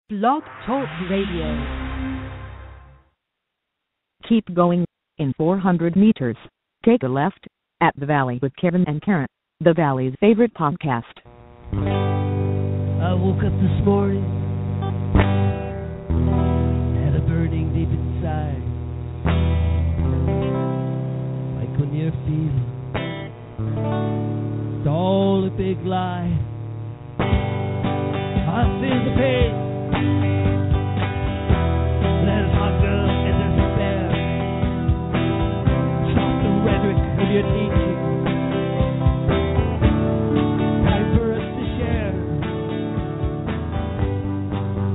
Blog Talk Radio. Keep going. In 400 meters, take a left at The Valley with Kevin and Karen, The Valley's favorite podcast. I woke up this morning, had a burning deep inside, like when you're feeling it's all a big lie. I feel the pain. There's hunger and there's despair. Stop the rhetoric of your teaching. Time for us to share.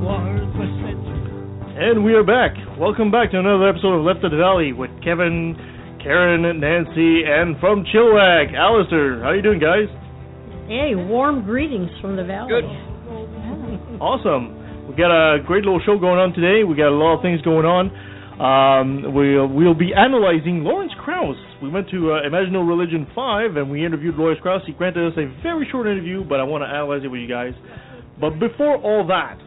Wars for centuries. And we are back. Welcome back to another episode of Left of the Valley with Kevin, Karen, Nancy, and from Chilliwack, Alistair. How you doing, guys? Hey, warm greetings from the Valley. Good. Awesome. We got a great little show going on today. We got a lot of things going on. We'll be analyzing Lawrence Krauss. We went to Imaginal Religion 5 and we interviewed Lawrence Krauss. He granted us a very short interview, but I want to analyze it with you guys. But before all that,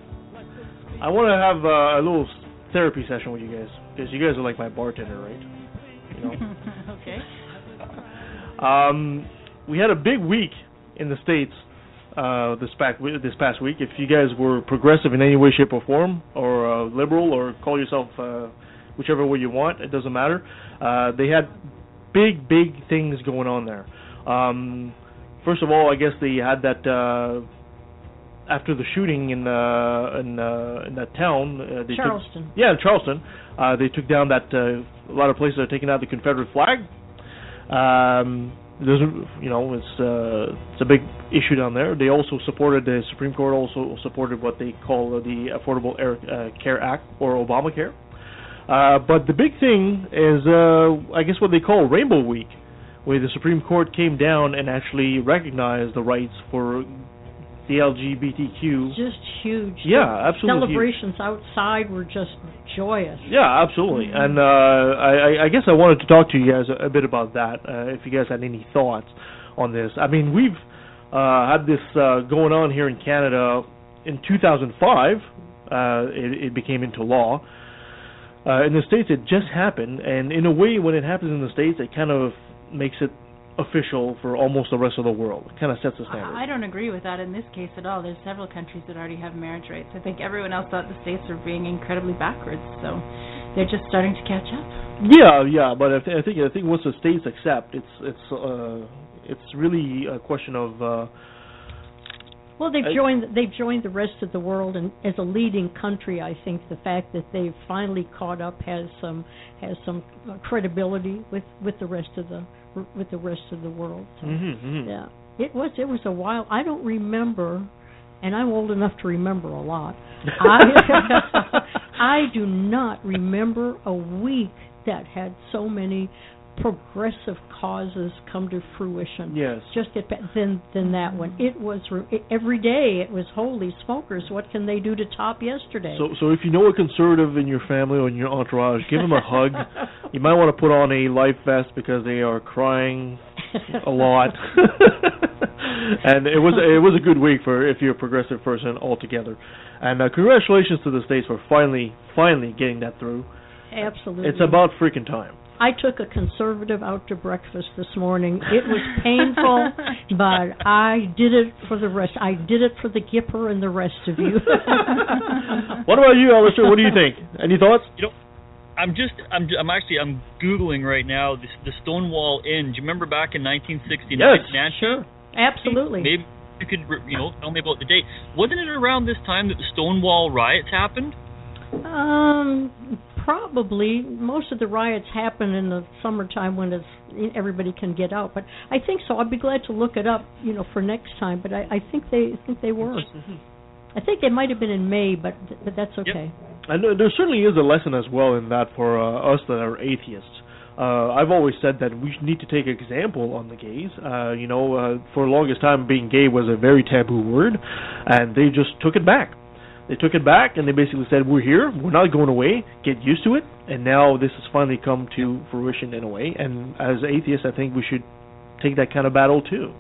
I want to have a little therapy session with you guys, because you guys are like my bartender, right? You know? Okay. We had a big week in the States this past week. If you guys were progressive in any way, shape, or form, or liberal, or call yourself whichever way you want, it doesn't matter. They had big things going on there. First of all, I guess they had that after the shooting in that town. Charleston. In Charleston. They took down that a lot of places are taking out the Confederate flag. It's a big issue down there. They also supported, the Supreme Court also supported what they call the Affordable Care Act, or Obamacare. But the big thing is, I guess what they call Rainbow Week, where the Supreme Court came down and actually recognized the rights for the LGBTQ. Just huge. Yeah, absolutely. Celebrations outside were just joyous. Yeah, absolutely. And I guess I wanted to talk to you guys a bit about that, if you guys had any thoughts on this. I mean, we've had this going on here in Canada. In 2005, it became into law. In the States, it just happened, and in a way, when it happens in the States, it kind of makes it official for almost the rest of the world. It kind of sets the standard. I don't agree with that in this case at all. There's several countries that already have marriage rights. I think everyone else thought the States are being incredibly backwards, so they're just starting to catch up. Yeah, but I think once the states accept, it's really a question of. Well, they've joined the rest of the world, and as a leading country, I think the fact that they've finally caught up has some credibility with the rest of the world. So, yeah, it was a while. I don't remember, and I'm old enough to remember a lot. I do not remember a week that had so many progressive causes come to fruition. Yes. Than that one. It was every day. It was holy smokers. What can they do to top yesterday? So if you know a conservative in your family or in your entourage, give them a hug. You might want to put on a life vest because they are crying a lot. And it was a good week for if you're a progressive person altogether. And congratulations to the states for finally getting that through. Absolutely. It's about freaking time. I took a conservative out to breakfast this morning. It was painful, but I did it for the rest. I did it for the Gipper and the rest of you. What about you, Alistair? What do you think? Any thoughts? You know, I'm Googling right now the Stonewall Inn. Do you remember back in 1969? Yes, Nancy? Sure. Absolutely. Maybe you could, tell me about the date. Wasn't it around this time that the Stonewall riots happened? Probably. Most of the riots happen in the summertime when everybody can get out. But I think so. I'd be glad to look it up, for next time. But I think they were. I think they might have been in May, but that's okay. Yep. And there certainly is a lesson as well in that for us that are atheists. I've always said that we need to take example on the gays. For the longest time, being gay was a very taboo word, and they just took it back. They took it back, and they basically said, we're here, we're not going away, get used to it, and now this has finally come to fruition in a way, and as atheists, I think we should take that kind of battle, too.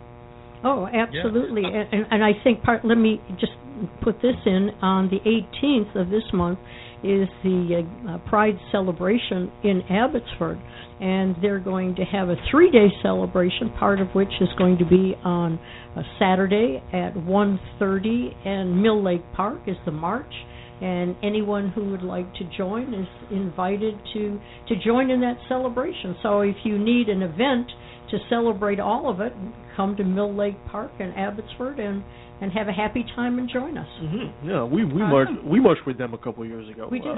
Oh, absolutely. Yeah. And I think let me just put this in, on the 18th of this month is the Pride celebration in Abbotsford, and they're going to have a 3-day celebration, part of which is going to be on a Saturday at 1:30, and Mill Lake Park is the march, and anyone who would like to join is invited to join in that celebration. So if you need an event to celebrate all of it, come to Mill Lake Park in Abbotsford and have a happy time and join us. Mm-hmm. Yeah, we marched with them a couple of years ago. We did.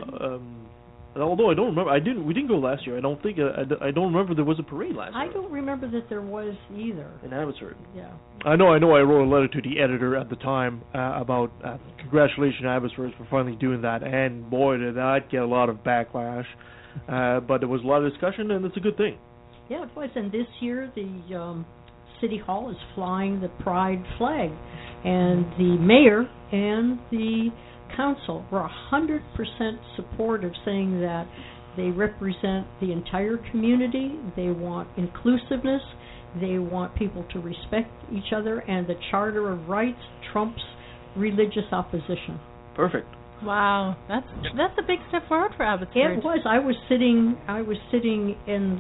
Although I don't remember, we didn't go last year. I don't think I don't remember there was a parade last year. I don't remember that there was either. In Abbotsford. Yeah. I know. I wrote a letter to the editor at the time about congratulations Abbotsford for finally doing that, and boy did that get a lot of backlash. But there was a lot of discussion, and it's a good thing. Yeah, it was. And this year the City Hall is flying the Pride flag, and the mayor and the council were 100% supportive, saying that they represent the entire community, they want inclusiveness, they want people to respect each other, and the Charter of Rights trumps religious opposition. Perfect. Wow, that's a big step forward for Abbotsford. It was. I was sitting in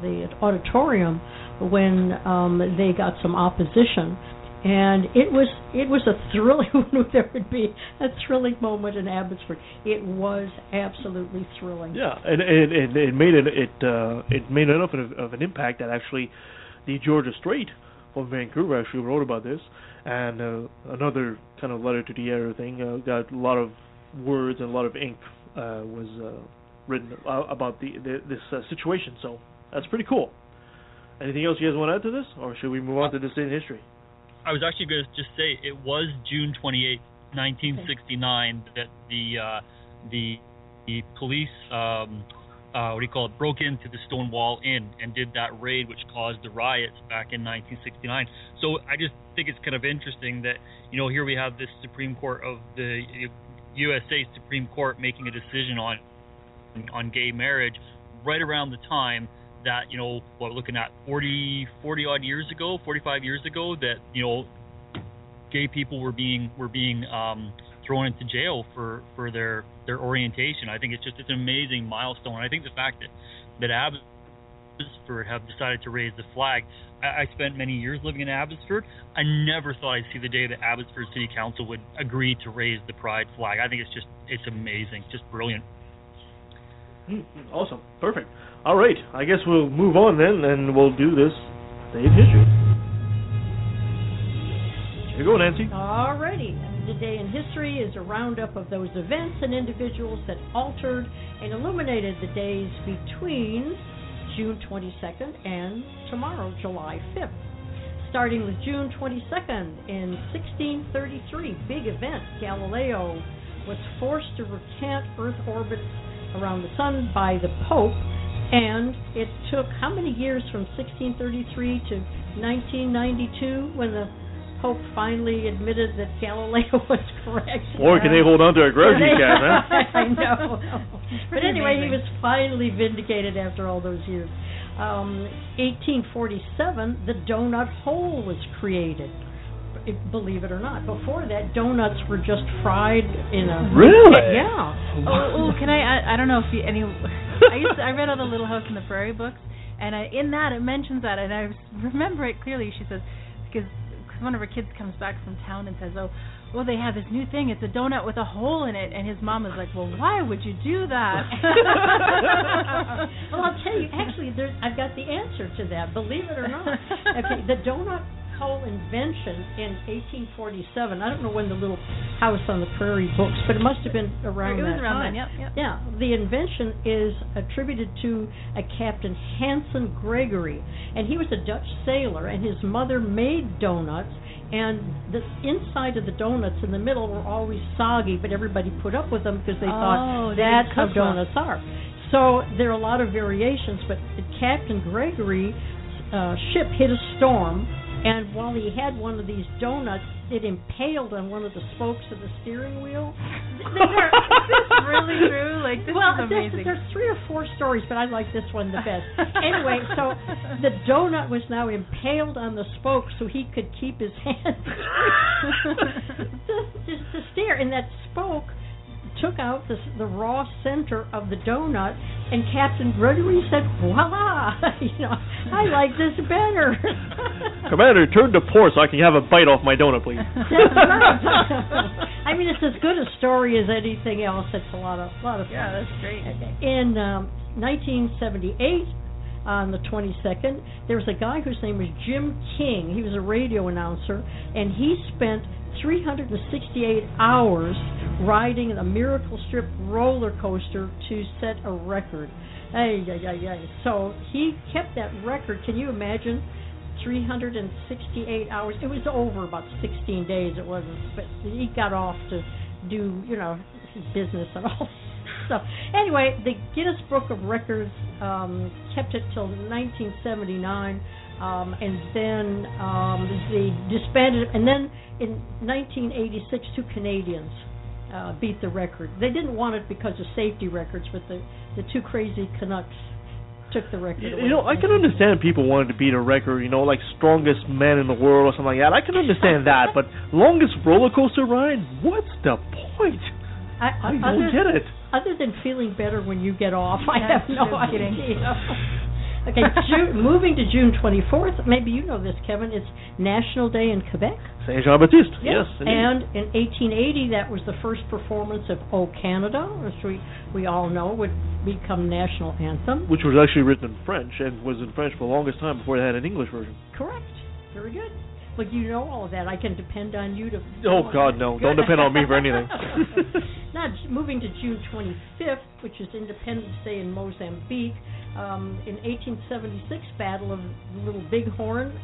the auditorium when they got some opposition, and it was a thrilling. Who knew there would be a thrilling moment in Abbotsford? It was absolutely thrilling. Yeah, and it made enough of an impact that actually the Georgia Strait from Vancouver actually wrote about this, and another kind of letter to the editor thing got a lot of words and a lot of ink was written about this situation. So that's pretty cool. Anything else you guys want to add to this, or should we move on to this day in history? I was actually going to just say it was June 28, 1969, that the police broke into the Stonewall Inn and did that raid, which caused the riots back in 1969. So I just think it's kind of interesting that here we have this Supreme Court of the USA Supreme Court making a decision on gay marriage right around the time that we're looking at 40 odd years ago, 45 years ago, that gay people were being thrown into jail for their orientation. I think it's an amazing milestone. I think the fact that Abbotsford have decided to raise the flag. I spent many years living in Abbotsford. I never thought I'd see the day that Abbotsford City Council would agree to raise the pride flag. I think it's amazing, just brilliant. Awesome. Perfect. All right. I guess we'll move on then, and we'll do this day in history. Here you go, Nancy. All righty. Today in history is a roundup of those events and individuals that altered and illuminated the days between June 22nd and tomorrow, July 5th. Starting with June 22nd in 1633, big event. Galileo was forced to recant Earth orbits around the sun by the Pope, and it took how many years from 1633 to 1992 when the Pope finally admitted that Galileo was correct? Boy, can they hold on to a grudge, these guys, huh? I know. But anyway, he was finally vindicated after all those years. 1847, the donut hole was created. Believe it or not. Before that, donuts were just fried in a... Really? Yeah. Oh, can I don't know if I read all the Little House on the Prairie books, and in that it mentions that, and I remember it clearly. She says, because one of her kids comes back from town and says, oh, they have this new thing. It's a donut with a hole in it, and his mom is like, well, why would you do that? Well, I'll tell you, actually, I've got the answer to that. Believe it or not. Okay, the donut hole invention in 1847. I don't know when the Little House on the Prairie books, but it must have been around that time. It was around then, yep. Yeah, the invention is attributed to a Captain Hanson Gregory, and he was a Dutch sailor, and his mother made donuts, and the inside of the donuts in the middle were always soggy, but everybody put up with them because they thought that's how donuts are. So there are a lot of variations, but Captain Gregory's ship hit a storm, and while he had one of these donuts, it impaled on one of the spokes of the steering wheel. This is really true? Like, this well, is amazing. There's 3 or 4 stories, but I like this one the best. Anyway, so the donut was now impaled on the spoke so he could keep his hands to steer. And that spoke took out the raw center of the donut, and Captain Gregory said, voila, I like this better. Commander, turn to port so I can have a bite off my donut, please. That's right. I mean, it's as good a story as anything else. It's a lot of fun. Yeah, that's great. In 1978, on the 22nd, there was a guy whose name was Jim King. He was a radio announcer, and he spent 368 hours riding a Miracle Strip roller coaster to set a record. So he kept that record. Can you imagine? 368 hours. It was over about 16 days. It wasn't, but he got off to do, his business and all stuff. Anyway, the Guinness Book of Records kept it till 1979. And then they disbanded it. And then in 1986, 2 Canadians beat the record. They didn't want it because of safety records, but the 2 crazy Canucks took the record away. I can understand people wanting to beat a record, like strongest man in the world or something like that. I can understand that, but longest roller coaster ride? What's the point? I don't get it. Other than feeling better when you get off, I Yeah, have no no kidding. idea. Okay, moving to June 24th, maybe you know this, Kevin, it's National Day in Quebec. Saint Jean Baptiste, yes. And in 1880, that was the first performance of O Canada, which we all know would become national anthem. Which was actually written in French, and was in French for the longest time before they had an English version. Correct. Very good. But you know all of that. I can depend on you to... Oh, God, no. Don't depend on me for anything. Now, moving to June 25th, which is Independence Day in Mozambique, in 1876, Battle of Little Bighorn,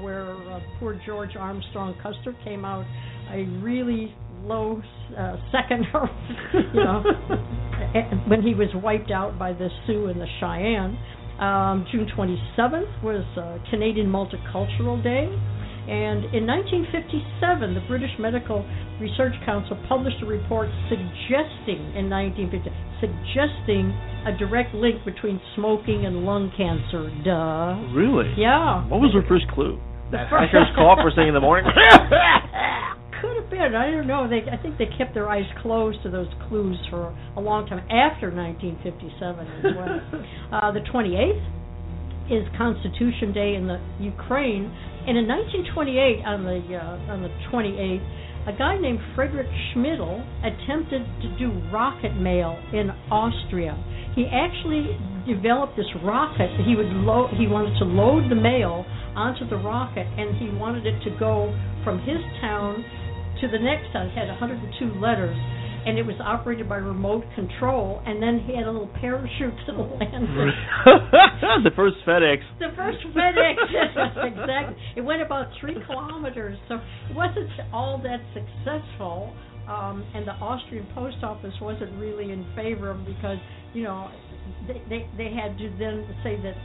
where poor George Armstrong Custer came out a really low second, when he was wiped out by the Sioux and the Cheyenne. June 27th was Canadian Multicultural Day. And in 1957, the British Medical Research Council published a report suggesting a direct link between smoking and lung cancer. Duh. Really? Yeah. What was her first clue? That hacker's cough first thing in the morning? Could have been. I don't know. I think they kept their eyes closed to those clues for a long time after 1957 as well. The 28th is Constitution Day in the Ukraine. And in 1928, on the 28th, a guy named Friedrich Schmidl attempted to do rocket mail in Austria. He actually developed this rocket. He wanted to load the mail onto the rocket, and he wanted it to go from his town to the next town. It had 102 letters, and it was operated by remote control, and then he had a little parachute to the landing. The first FedEx. The first FedEx, exactly. It went about 3 kilometers, so it wasn't all that successful, and the Austrian post office wasn't really in favor of it because, they had to then say that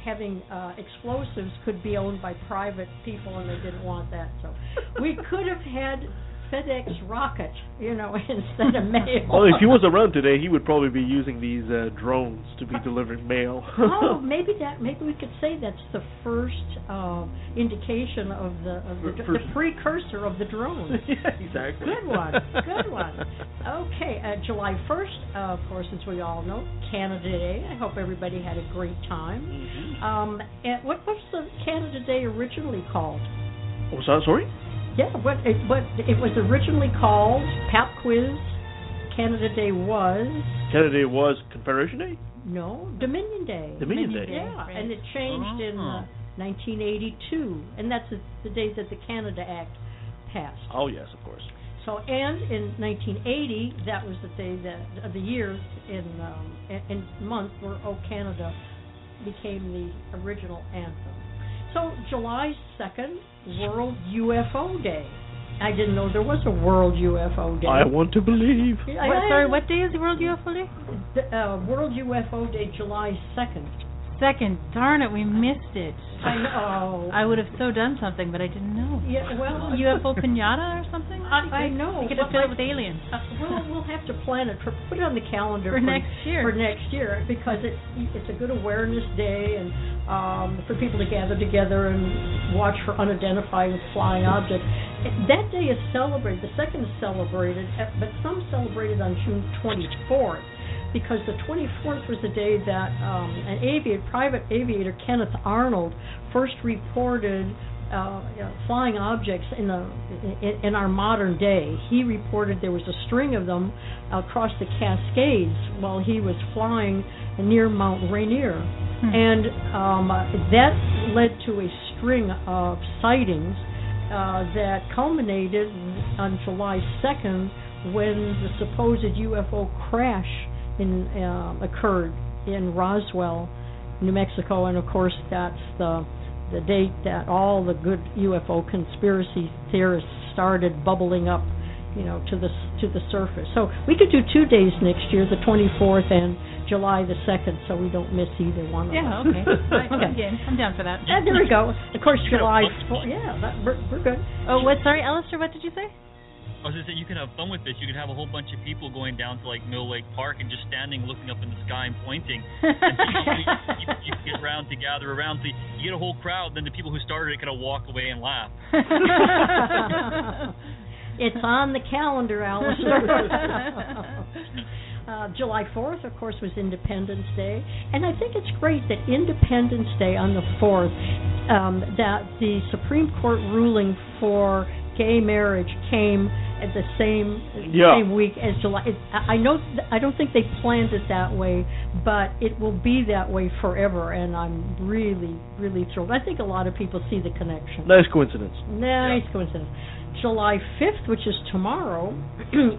having explosives could be owned by private people, and they didn't want that. So we could have had FedEx rocket, instead of mail. Well, if he was around today, he would probably be using these drones to be delivering mail. Oh, maybe we could say that's the first indication of the precursor of the drone. Yeah, exactly. Good one. Okay, July 1st, of course, as we all know, Canada Day. I hope everybody had a great time. And what was the Canada Day originally called? Oh, sorry? Yeah, what it was originally called, Pap Quiz, Canada Day was... Canada Day was Confederation Day? No, Dominion Day. Dominion Day. Yeah, right. And it changed in 1982, and that's the day that the Canada Act passed. Oh, yes, of course. So, and in 1980, that was the day of the year in month where O Canada became the original anthem. So, July 2nd, World UFO Day. I didn't know there was a World UFO Day. I want to believe. What day is the World UFO Day? World UFO Day, July 2nd. 2nd. Darn it, we missed it. I know. I would have so done something, but I didn't know. Yeah, well, UFO pinata or something? I know. You could have filled it with aliens. We'll have to plan it. Put it on the calendar For next year. For next year, because it's a good awareness day, and for people to gather together and watch for unidentified flying objects. That day is celebrated. The 2nd is celebrated, but some celebrated on June 24th. Because the 24th was the day that an private aviator, Kenneth Arnold, first reported flying objects in our modern day. He reported there was a string of them across the Cascades while he was flying near Mount Rainier. And that led to a string of sightings that culminated on July 2nd when the supposed UFO crash occurred in Roswell, New Mexico, and of course that's the date that all the good UFO conspiracy theorists started bubbling up, to the surface. So we could do 2 days next year, the 24th and July the 2nd, so we don't miss either one of them. Yeah, okay. Okay. I'm down for that. There we go. Of course, July 4th. Yeah, we're good. Oh, what? Sorry, Alistair, what did you say? I was going to say, you can have fun with this. You can have a whole bunch of people going down to, Mill Lake Park and just standing, looking up in the sky and pointing. And you get around to gather around. So you get a whole crowd, then the people who started it kind of walk away and laugh. It's on the calendar, Alistair. July 4th, of course, was Independence Day. And I think it's great that Independence Day on the 4th, that the Supreme Court ruling for gay marriage came at the same week as July. I don't think they planned it that way, but it will be that way forever, and I'm really, really thrilled. I think a lot of people see the connection. Nice coincidence. Nice coincidence. July 5th, which is tomorrow,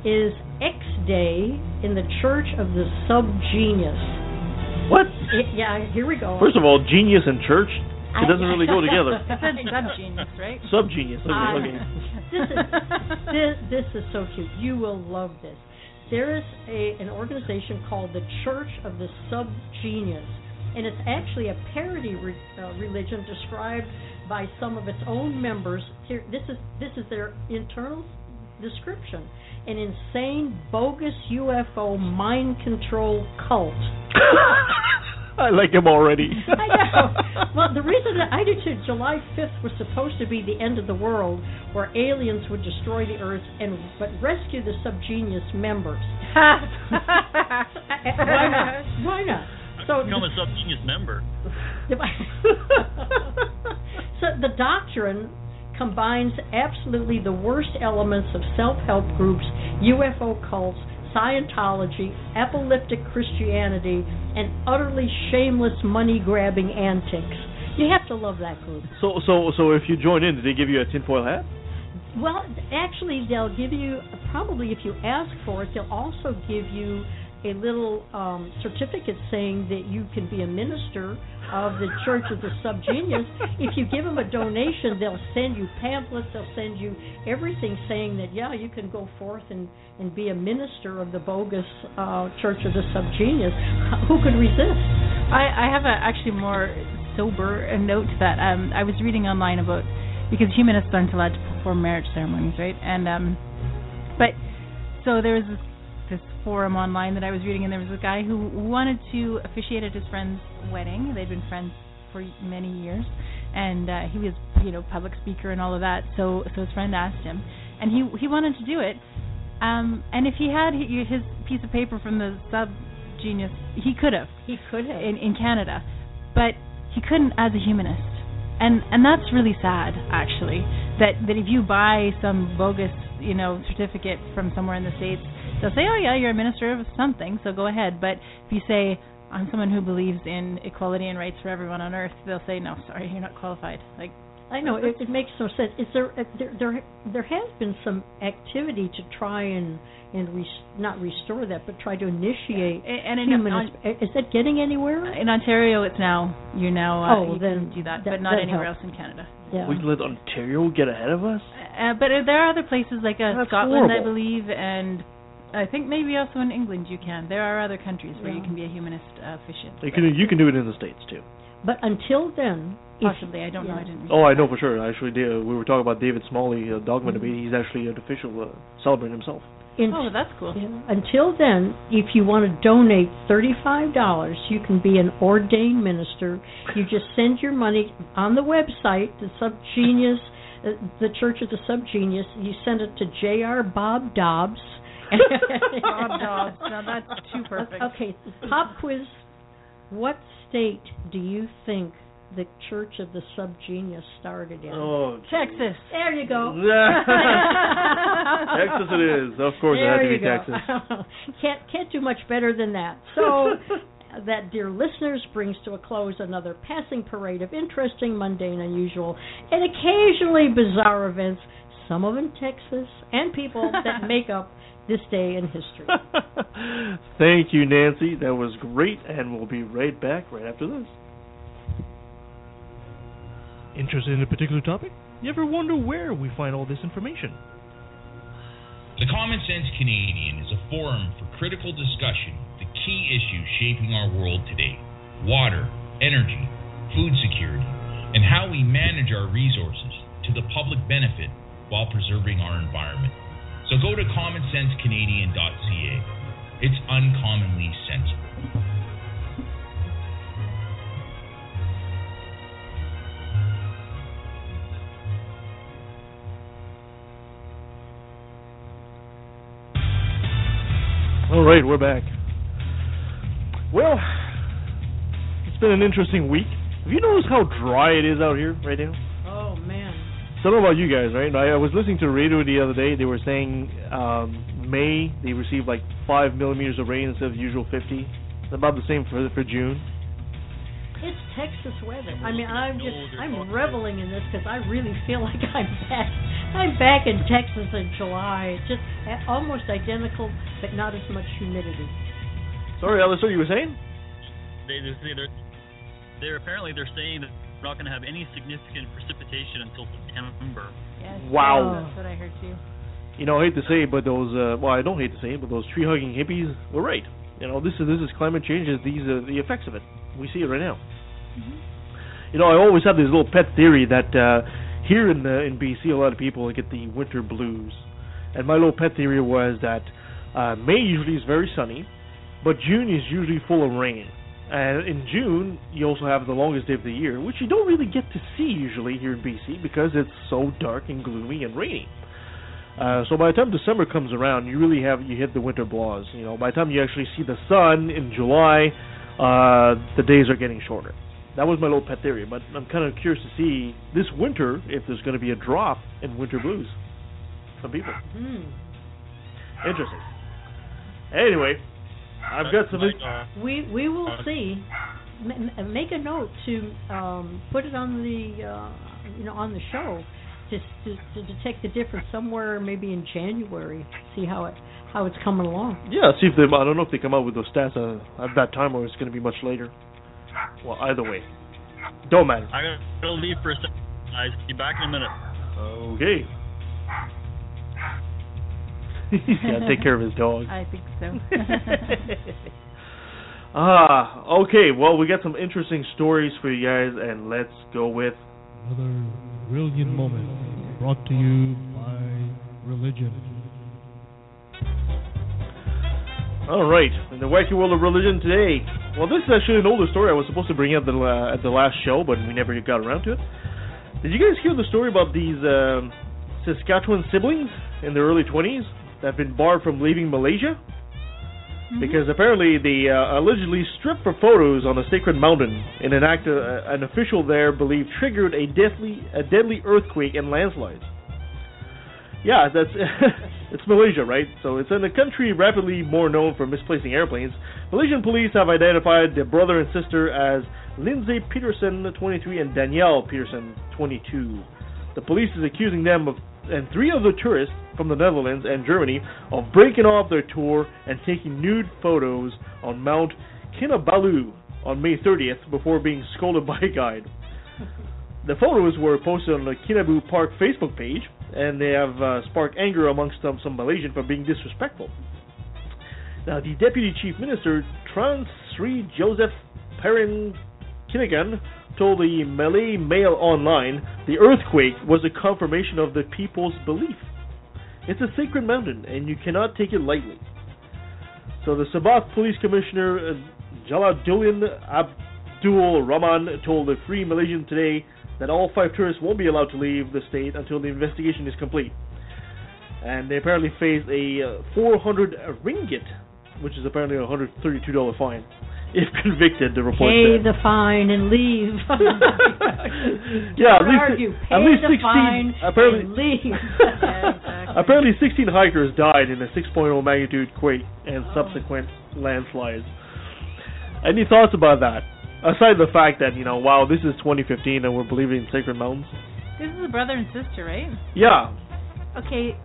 is X Day in the Church of the Subgenius. What? Yeah, here we go. First of all, genius and church, it doesn't really go together. It said subgenius, right? Subgenius. Okay. This is so cute. You will love this. There is an organization called the Church of the Subgenius, and it's actually a parody religion described by some of its own members. Here, this is their internal description: an insane, bogus UFO mind control cult. I like him already. I know. Well, the reason that I do too, July 5th was supposed to be the end of the world, where aliens would destroy the Earth but rescue the Subgenius members. Why not? So become a Subgenius member. So the doctrine combines absolutely the worst elements of self-help groups, UFO cults, Scientology, epileptic Christianity, and utterly shameless money-grabbing antics. You have to love that group. So if you join in, did they give you a tinfoil hat? Well, actually, they'll give you, probably if you ask for it, they'll also give you a little certificate saying that you can be a minister of the Church of the Subgenius. If you give them a donation, they'll send you pamphlets, they'll send you everything saying that, yeah, you can go forth and be a minister of the bogus Church of the Subgenius. Who could resist? I have actually more sober note to that. I was reading online about, because humanists aren't allowed to perform marriage ceremonies, right? And but so there was this forum online that I was reading, and there was a guy who wanted to officiate at his friend's wedding. They'd been friends for many years, and he was, public speaker and all of that. So his friend asked him, and he wanted to do it. And if he had his piece of paper from the Subgenius, he could have. He could have in Canada, but he couldn't as a humanist. And that's really sad, actually. That if you buy some bogus, certificate from somewhere in the States, they'll say, oh yeah, you're a minister of something, so go ahead. But if you say, I'm someone who believes in equality and rights for everyone on Earth, they'll say, no, sorry, you're not qualified. I know, it makes no sense. Is there has been some activity to try and not restore that, but try to initiate humanist. Is that getting anywhere? In Ontario, it's now. You then can do that, but not anywhere else in Canada. Yeah. We let Ontario get ahead of us? But there are other places like Scotland, horrible. I believe, and I think maybe also in England you can. There are other countries where you can be a humanist officiant. You can do it in the States too. But until then, possibly, I don't know. I didn't. Oh, I know for sure. Actually, we were talking about David Smalley, Dogma Debate. He's actually an official celebrant himself. Oh, that's cool. Yeah. Until then, if you want to donate $35, you can be an ordained minister. You just send your money on the website, the Subgenius, the Church of the Subgenius. You send it to J.R. Bob Dobbs. Bob Dobbs. Now that's too perfect. Okay, pop quiz. What state do you think the Church of the Subgenius started in? Oh, Texas. There you go. Texas it is. Of course it had to be Texas. Can't do much better than that. So that, dear listeners, brings to a close another passing parade of interesting, mundane, unusual, and occasionally bizarre events, some of them Texas, and people that make up this day in history. Thank you, Nancy. That was great, and we'll be right back right after this. Interested in a particular topic? You ever wonder where we find all this information? The Common Sense Canadian is a forum for critical discussion of the key issues shaping our world today: water, energy, food security, and how we manage our resources to the public benefit while preserving our environment. So go to commonsensecanadian.ca. It's uncommonly sensible. All right, we're back. Well, it's been an interesting week. Have you noticed how dry it is out here right now? Oh, man. So I don't know about you guys, right? I was listening to the radio the other day. They were saying May they received like 5 millimeters of rain instead of the usual 50. It's about the same for June. It's Texas weather. I mean, I'm reveling in this because I really feel like I'm back in Texas in July. Just almost identical, but not as much humidity. Sorry, Alistair, you were saying? They're saying that we're not going to have any significant precipitation until September. Yes. Wow. That's what I heard too. You know, I hate to say it, but those I don't hate to say it, but those tree hugging hippies were right. You know, this is climate change. These are the effects of it. We see it right now. Mm-hmm. You know, I always have this little pet theory that here in BC, a lot of people get the winter blues, and my little pet theory was that May usually is very sunny, but June is usually full of rain. And in June, you also have the longest day of the year, which you don't really get to see usually here in BC because it's so dark and gloomy and rainy. So by the time December comes around, you hit the winter blaws. You know, by the time you actually see the sun in July, the days are getting shorter. That was my little pet theory, but I'm kind of curious to see this winter if there's going to be a drop in winter blues. Some people. Interesting. Anyway, I've got some. We will see. Make a note to put it on the on the show to detect the difference somewhere maybe in January. See how it's coming along. Yeah, see if I don't know if they come out with those stats at that time or it's going to be much later. Well, either way, don't matter. I gotta leave for a second, guys. Be back in a minute. Okay. He's gotta take care of his dog. I think so. Okay. Well, we got some interesting stories for you guys, and let's go with another brilliant moment brought to you by religion. All right, in the wacky world of religion today. Well, this is actually an older story I was supposed to bring up at the last show, but we never got around to it. Did you guys hear the story about these Saskatchewan siblings in their early 20s that have been barred from leaving Malaysia? Mm-hmm. Because apparently they allegedly stripped for photos on a sacred mountain in an act an official there believed triggered a deadly earthquake and landslides. Yeah, that's it's Malaysia, right? So it's in a country rapidly more known for misplacing airplanes. Malaysian police have identified the brother and sister as Lindsay Peterson, 23, and Danielle Peterson, 22. The police is accusing them and three other tourists from the Netherlands and Germany of breaking off their tour and taking nude photos on Mount Kinabalu on May 30th before being scolded by a guide. The photos were posted on the Kinabalu Park Facebook page, and they have sparked anger amongst some Malaysians for being disrespectful. Now, the Deputy Chief Minister, Tran Sri Joseph Perrin Kinnigan, told the Malay Mail Online the earthquake was a confirmation of the people's belief. It's a sacred mountain, and you cannot take it lightly. So the Sabah Police Commissioner, Jalaluddin Abdul Rahman, told the Free Malaysian today that all 5 tourists won't be allowed to leave the state until the investigation is complete. And they apparently face a 400 ringgit, which is apparently a $132 fine, if convicted, the report Pay said. the fine and leave. Yeah, Pay at least the 16 fine apparently and leave. Yeah, exactly. apparently 16 hikers died in a 6.0 magnitude quake and subsequent landslides. Any thoughts about that? Aside the fact that, wow, this is 2015 and we're believing in sacred mountains. This is a brother and sister, right? Yeah. Okay,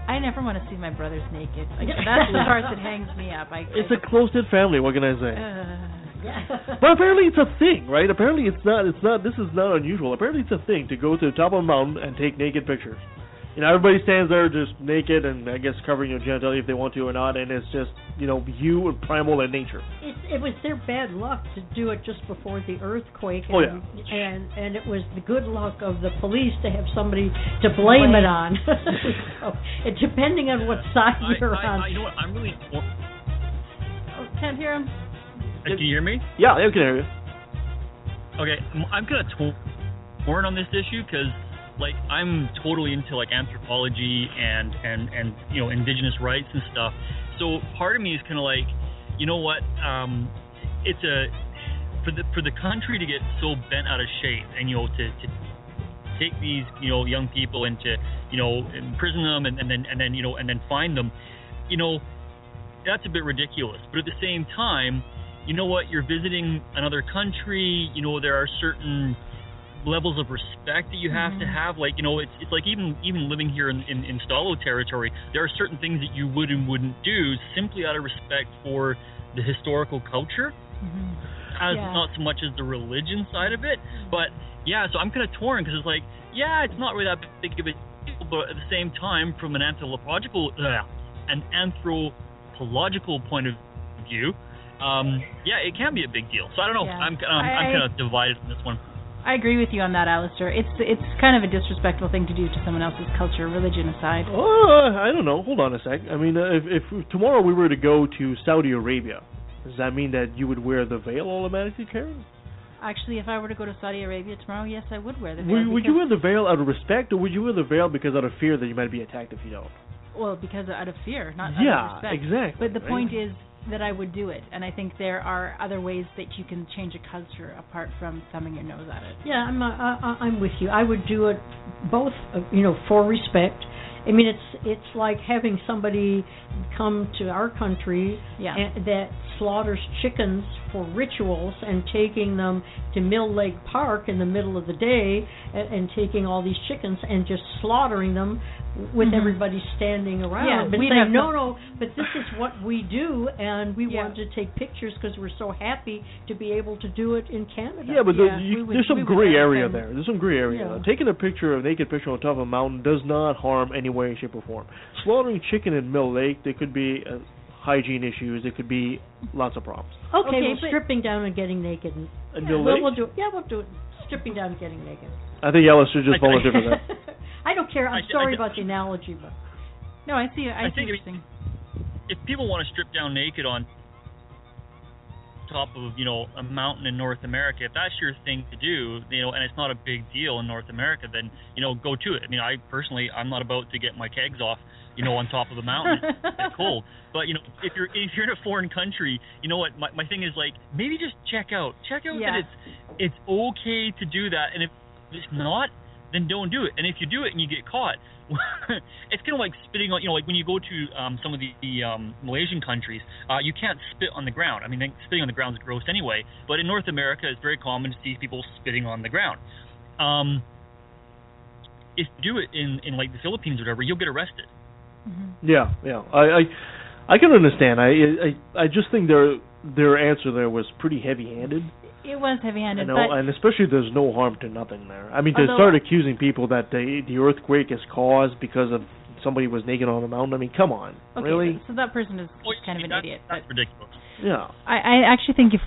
I never want to see my brothers naked. Like, that's the part that hangs me up. It's a close-knit family, what can I say? Yeah. But apparently it's a thing, right? Apparently this is not unusual. Apparently it's a thing to go to the top of a mountain and take naked pictures. Everybody stands there just naked and I guess covering your genitalia if they want to or not, and it's just, you and primal and nature. It was their bad luck to do it just before the earthquake. And, Oh, yeah. And it was the good luck of the police to have somebody to blame it on. So, depending on what side you're on. You know what? I'm really. Oh, can't hear him. Can you hear me? Yeah, I can hear you. Okay, I'm kind of torn on this issue because, I'm totally into anthropology and indigenous rights and stuff. So part of me is kind of you know what? It's for the country to get so bent out of shape and to take these young people and to imprison them and then find them, that's a bit ridiculous. But at the same time, you know what? You're visiting another country. There are certain levels of respect that you have to have. It's like even living here in Stalo territory, there are certain things that you would and wouldn't do simply out of respect for the historical culture, as not so much as the religion side of it. But yeah, so I'm kind of torn because it's it's not really that big of a deal, but at the same time, from an anthropological point of view, it can be a big deal. So I don't know. Yeah. I'm kind of divided on this one. I agree with you on that, Alistair. It's kind of a disrespectful thing to do to someone else's culture, religion aside. I don't know. Hold on a sec. I mean, if tomorrow we were to go to Saudi Arabia, does that mean that you would wear the veil automatically, Karen? Actually, if I were to go to Saudi Arabia tomorrow, yes, I would wear the veil. Would you wear the veil out of respect, or would you wear the veil because out of fear that you might be attacked if you don't? Well, because out of fear, not out of respect. Exactly. But the point is that I would do it, and I think there are other ways that you can change a culture apart from thumbing your nose at it. Yeah, I'm with you. I would do it both, for respect. I mean, it's like having somebody come to our country that slaughters chickens for rituals and taking them to Mill Lake Park in the middle of the day and taking all these chickens and just slaughtering them with everybody standing around. But saying, no, but this is what we do, and we want to take pictures because we're so happy to be able to do it in Canada. Yeah, but there's some gray area there. There's some gray area. Taking a naked picture on top of a mountain does not harm any way, shape, or form. Slaughtering chicken in Mill Lake, there could be hygiene issues. There could be lots of problems. Okay, well, stripping down and getting naked. Mill Lake? We'll do it. Yeah, we'll do it. Stripping down and getting naked. I think Alice should just volunteer for that. I don't care. I'm sorry about the analogy, but no, I see. I think interesting. If people want to strip down naked on top of a mountain in North America, if that's your thing to do, and it's not a big deal in North America, then go to it. I mean, I'm not about to get my kegs off on top of the mountain. It's cold. But if you're in a foreign country, what my thing is maybe just check out that it's okay to do that, and if it's not, then don't do it. And if you do it and you get caught, it's kind of like spitting on, when you go to some of the Malaysian countries, you can't spit on the ground. I mean, spitting on the ground is gross anyway, but in North America, it's very common to see people spitting on the ground. If you do it in the Philippines or whatever, you'll get arrested. Yeah. I can understand. I just think their answer there was pretty heavy-handed. It was heavy-handed, and especially there's no harm to nothing there. I mean, to start accusing people that the earthquake is caused because of somebody was naked on the mountain. I mean, come on, Okay, really? so that person is kind of an idiot. That's ridiculous. Yeah. I actually think if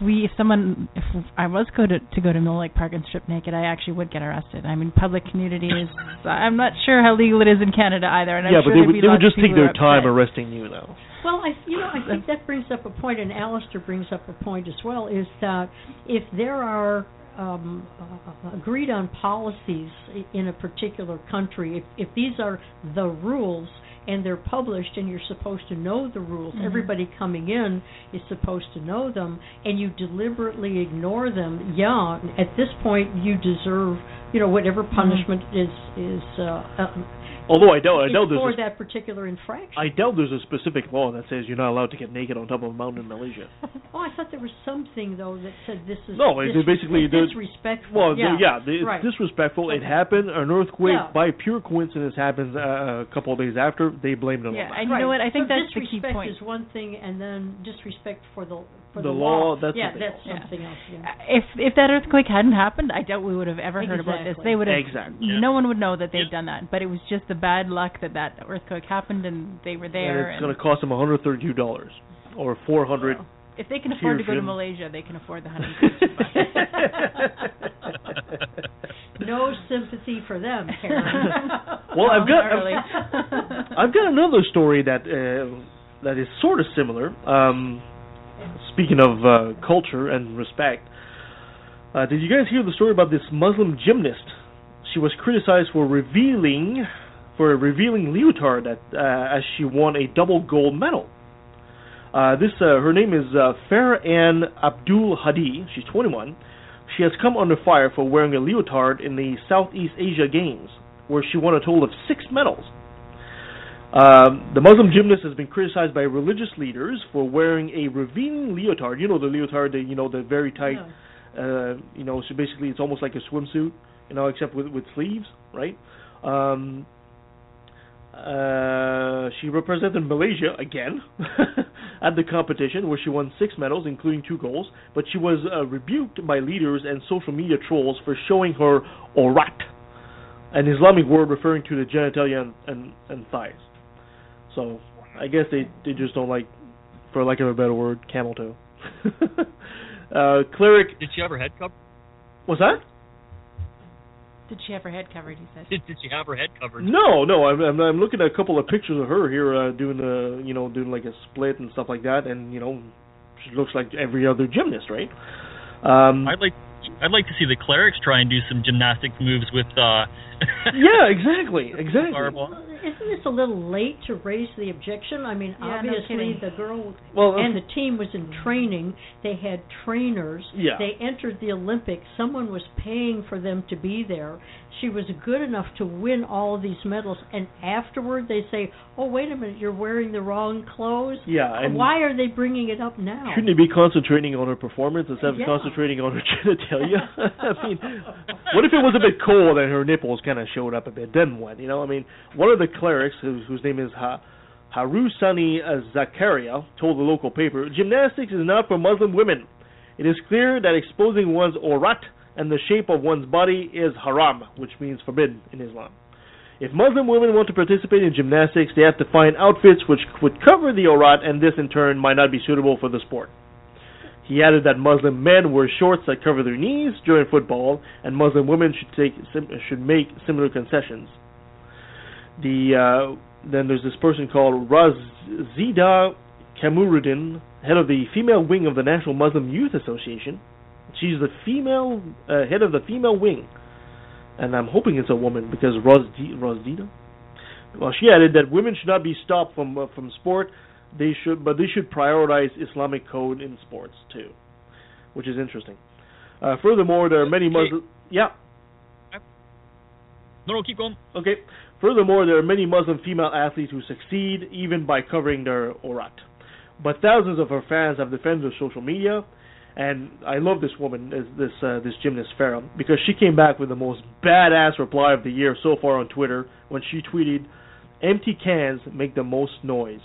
I was to go to Mill Lake Park and strip naked, I actually would get arrested. I mean, public nudity is. I'm not sure how legal it is in Canada either, and I'm yeah, sure but they would just take their time upset. arresting you, though. Well, I think that brings up a point, and Alistair brings up a point as well, is that if there are agreed on policies in a particular country, if these are the rules and they're published and you're supposed to know the rules, everybody coming in is supposed to know them, and you deliberately ignore them, at this point you deserve, whatever punishment is Although I doubt for that particular infraction. I doubt there's a specific law that says you're not allowed to get naked on top of a mountain in Malaysia. Oh, I thought there was something though that said this is disrespectful. Well, it's disrespectful. It happened. An earthquake by pure coincidence happens a couple of days after. They blamed it on that. And you know what? I think that's the key point. Disrespect is one thing, and then disrespect for the law. That's something else. If that earthquake hadn't happened, I doubt we would have ever heard about this. They would have. No one would know that they'd done that. But it was just the bad luck that earthquake happened and they were there. And it's going to cost them $132 or $400. Well, if they can afford to go to Malaysia, they can afford the $132. No sympathy for them, Karen. Well, I've got another story that is sort of similar. Speaking of culture and respect, did you guys hear the story about this Muslim gymnast? She was criticized for revealing leotard as she won a double gold medal. Her name is Farah Ann Abdul Hadi. She's 21. She has come under fire for wearing a leotard in the Southeast Asia Games, where she won a total of 6 medals. The Muslim gymnast has been criticized by religious leaders for wearing a revealing leotard. You know the leotard, the very tight, so basically it's almost like a swimsuit, except with sleeves, right? She represented Malaysia again at the competition, where she won 6 medals, including 2 golds, but she was rebuked by leaders and social media trolls for showing her aurat, an Islamic word referring to the genitalia and thighs. So I guess they just don't like, for lack of a better word, camel toe. Cleric. Did she have her head covered? What's that? Did she have her head covered? He said. Did she have her head covered? No. I'm looking at a couple of pictures of her here doing like a split and stuff like that, and she looks like every other gymnast, right? I'd like to see the clerics try and do some gymnastics moves with. Yeah, exactly. Isn't this a little late to raise the objection? I mean, obviously the girl and the team was in training. They had trainers. Yeah. They entered the Olympics. Someone was paying for them to be there. She was good enough to win all of these medals. And afterward, they say, "Oh, wait a minute, you're wearing the wrong clothes." Yeah. And why are they bringing it up now? Shouldn't they be concentrating on her performance instead of concentrating on her genitalia? I mean, what if it was a bit cold and her nipples kind of showed up a bit? Then what? I mean, one of the clerics, whose name is Harusani Zakaria, told the local paper, "Gymnastics is not for Muslim women. It is clear that exposing one's aurat and the shape of one's body is haram, which means forbidden in Islam. If Muslim women want to participate in gymnastics, they have to find outfits which would cover the aurat, and this in turn might not be suitable for the sport." He added that Muslim men wear shorts that cover their knees during football, and Muslim women should make similar concessions. Then there's this person called Razida Kamuruddin, head of the female wing of the National Muslim Youth Association. She's the female head of the female wing, and I'm hoping it's a woman because Razida. Well, she added that women should not be stopped from sport. They should prioritize Islamic code in sports too, which is interesting. Furthermore, there are many Muslim. Yeah. No, keep going. Okay. Furthermore, there are many Muslim female athletes who succeed even by covering their aurat. But thousands of her fans have defended her social media, and I love this woman, this gymnast Farah, because she came back with the most badass reply of the year so far on Twitter when she tweeted, "Empty cans make the most noise,"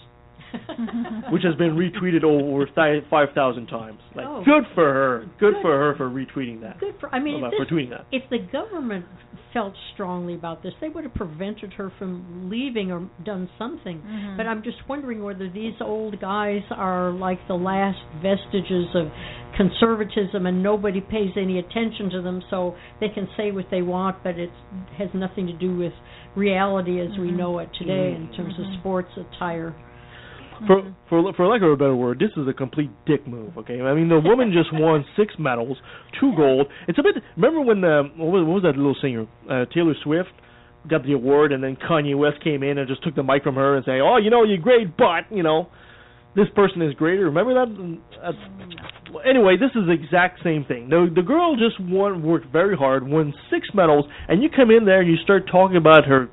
which has been retweeted over 5,000 times. Good for her. Good for her for retweeting that. Good for. I mean, for tweeting that. If the government felt strongly about this, they would have prevented her from leaving or done something. Mm-hmm. But I'm just wondering whether these old guys are like the last vestiges of conservatism and nobody pays any attention to them, so they can say what they want, but it has nothing to do with reality as we know it today in terms of sports attire. For lack of a better word, this is a complete dick move. Okay, I mean the woman just won 6 medals, 2 gold. It's a bit. Remember when what was that little singer Taylor Swift got the award, and then Kanye West came in and just took the mic from her and say, "Oh, you know, you're great, but you know, this person is greater." Remember that? Anyway, this is the exact same thing. The girl just worked very hard, won 6 medals, and you come in there and you start talking about her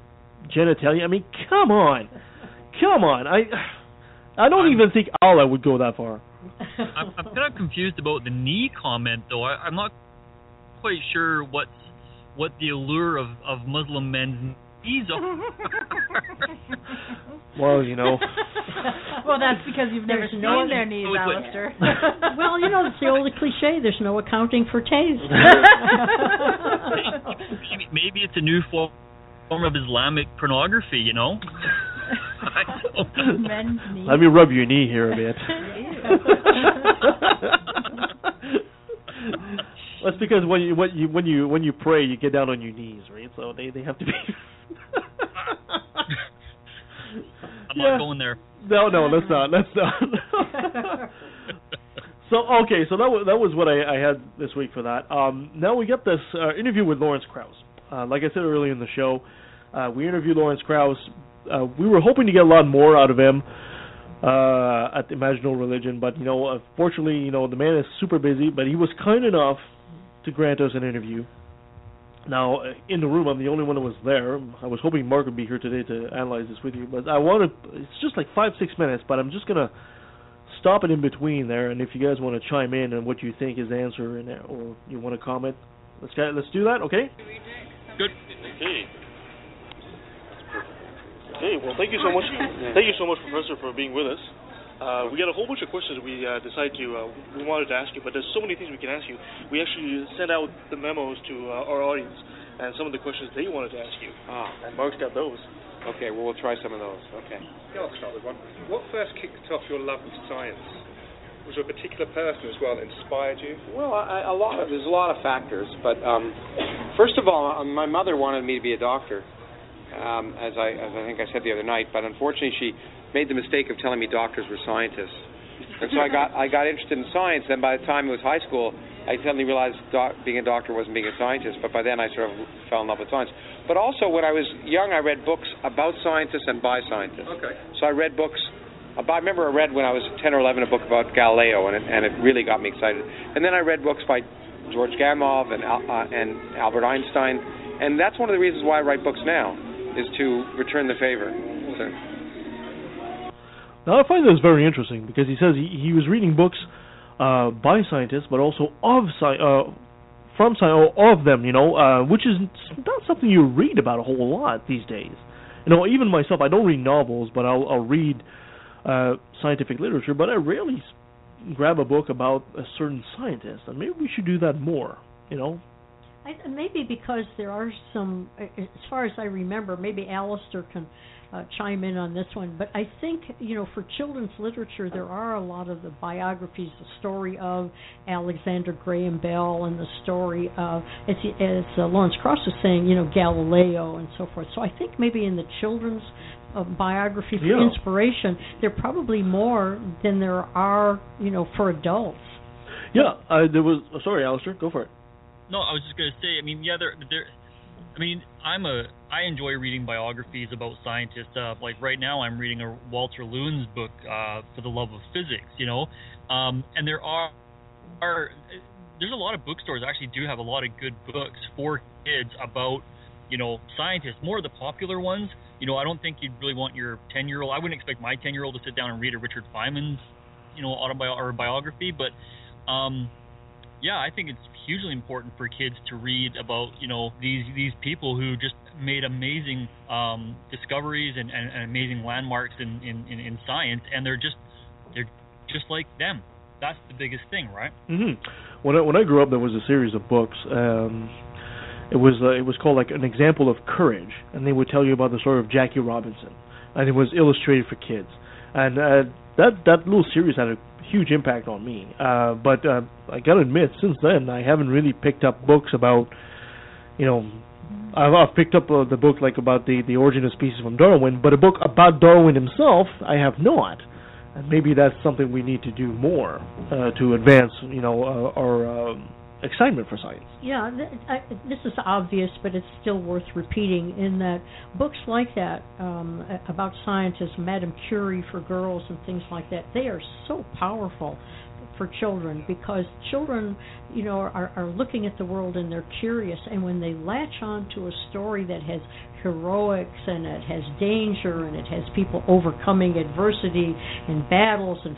genitalia. I mean, come on. I don't even think Allah would go that far. I'm kind of confused about the knee comment, though. I'm not quite sure what the allure of Muslim men's knees are. Well, you know. Well, that's because you've never seen their knees, Alistair. Well, you know, it's the old cliche, there's no accounting for taste. Maybe it's a new form of Islamic pornography, you know? Men's knees. Let me rub your knee here a bit. That's because when you pray, you get down on your knees, right? So they have to be. I'm not going there. No, let's not. So so that was what I had this week for that. Now we got this interview with Lawrence Krauss. Like I said earlier in the show, we interviewed Lawrence Krauss. We were hoping to get a lot more out of him at Imaginal Religion, but you know, unfortunately, you know, the man is super busy. But he was kind enough to grant us an interview. Now, in the room, I'm the only one that was there. I was hoping Mark would be here today to analyze this with you, but it's just like 5-6 minutes, but I'm just gonna stop it in between there, and if you guys want to chime in on what you think is the answer, or you want to comment, let's do that, okay? Good. Okay, well, thank you so much. Thank you so much, Professor, for being with us. We got a whole bunch of questions we wanted to ask you, but there's so many things we can ask you. We actually sent out the memos to our audience and some of the questions they wanted to ask you. And Mark's got those. Okay, well, we'll try some of those. Okay. Yeah, I'll start with one. What first kicked off your love of science? Was there a particular person as well that inspired you? Well, there's a lot of factors, but first of all, my mother wanted me to be a doctor, as I think I said the other night, but unfortunately she made the mistake of telling me doctors were scientists. And so I got interested in science, and by the time it was high school, I suddenly realized being a doctor wasn't being a scientist, but by then I sort of fell in love with science. But also, when I was young, I read books about scientists and by scientists. Okay. So I read books I remember I read when I was 10 or 11 a book about Galileo, and it really got me excited. And then I read books by George Gamow and Albert Einstein, and that's one of the reasons why I write books now, is to return the favor. So. Now I find this very interesting because he says he was reading books by scientists, but also of them, which is not something you read about a whole lot these days. Even myself, I don't read novels, but I'll read scientific literature, but I rarely grab a book about a certain scientist, and maybe we should do that more, Maybe because there are some, as far as I remember, maybe Alistair can chime in on this one, but I think, for children's literature, there are a lot of the biographies, the story of Alexander Graham Bell and the story of, as Lawrence Krauss was saying, Galileo and so forth. So I think maybe in the children's biography for inspiration, there are probably more than there are, for adults. Yeah, there was. Sorry, Alistair, go for it. No, I was just going to say. I enjoy reading biographies about scientists. Like right now, I'm reading a Walter Loon's book, For the Love of Physics. And there's a lot of bookstores that actually do have a lot of good books for kids about, scientists. More of the popular ones. I don't think you'd really want your 10-year-old. I wouldn't expect my 10-year-old to sit down and read a Richard Feynman's, biography. But, I think it's hugely important for kids to read about, these people who just made amazing discoveries and amazing landmarks in science, and they're just like them. That's the biggest thing, right? Mm-hmm. When I grew up, there was a series of books. It was called like An Example of Courage, and they would tell you about the story of Jackie Robinson, and it was illustrated for kids. And that little series had a huge impact on me. But I gotta admit, since then I haven't really picked up books about, I've picked up the book like about the origin of species from Darwin, but a book about Darwin himself I have not. And maybe that's something we need to do more to advance, our excitement for science. Yeah, this is obvious, but it's still worth repeating in that books like that about scientists, Madame Curie for girls and things like that, they are so powerful for children, because children, are looking at the world and they're curious, and when they latch on to a story that has heroics and it has danger and it has people overcoming adversity and battles and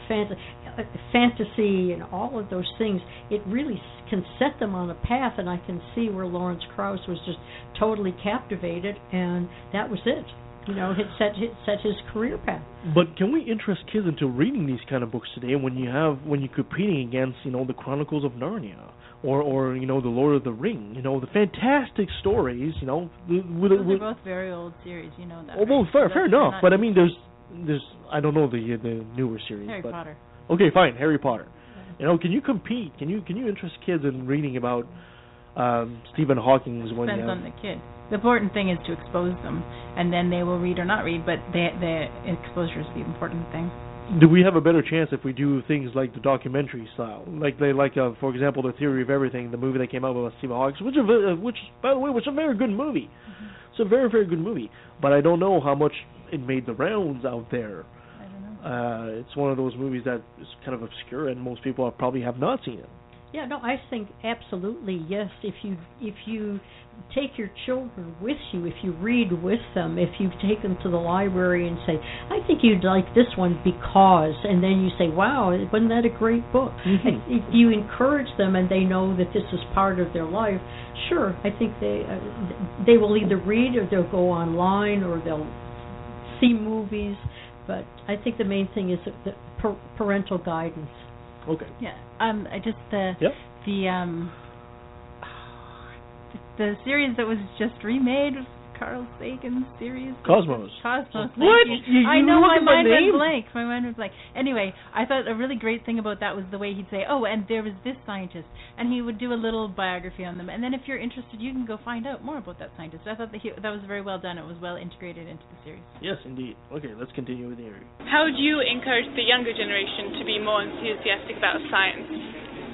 fantasy and all of those things, it really can set them on a path, and I can see where Lawrence Krauss was just totally captivated, and that was it. It set his career path. But can we interest kids into reading these kind of books today when you're competing against, the Chronicles of Narnia or the Lord of the Ring, the fantastic stories, Those are both very old series, that. Oh, well, fair enough. But I mean, there's I don't know the newer series. Harry Potter. Okay, fine, Harry Potter. Can you compete? Can you interest kids in reading about Stephen Hawking's when depends on the kid. The important thing is to expose them, and then they will read or not read, but the exposure is the important thing. Do we have a better chance if we do things like the documentary style, for example, The Theory of Everything, the movie that came out with Stephen Hawking, which by the way was a very good movie. Mm-hmm. It's a very, very good movie, but I don't know how much it made the rounds out there. I don't know. It's one of those movies that is kind of obscure, and most people probably have not seen it. Yeah, no, I think absolutely yes. If you take your children with you, if you read with them, if you take them to the library and say, I think you'd like this one because, and then you say, wow, wasn't that a great book? Mm-hmm. If you encourage them and they know that this is part of their life, sure, I think they will either read or they'll go online or they'll see movies, but I think the main thing is the parental guidance. Okay. Yeah. The series that was just remade was Carl Sagan's series. Cosmos. What? You I know, my mind went blank. My mind went blank. Anyway, I thought a really great thing about that was the way he'd say, oh, and there was this scientist, and he would do a little biography on them, and then if you're interested, you can go find out more about that scientist. I thought that was very well done. It was well integrated into the series. Yes, indeed. Okay, let's continue with the interview. How would you encourage the younger generation to be more enthusiastic about science?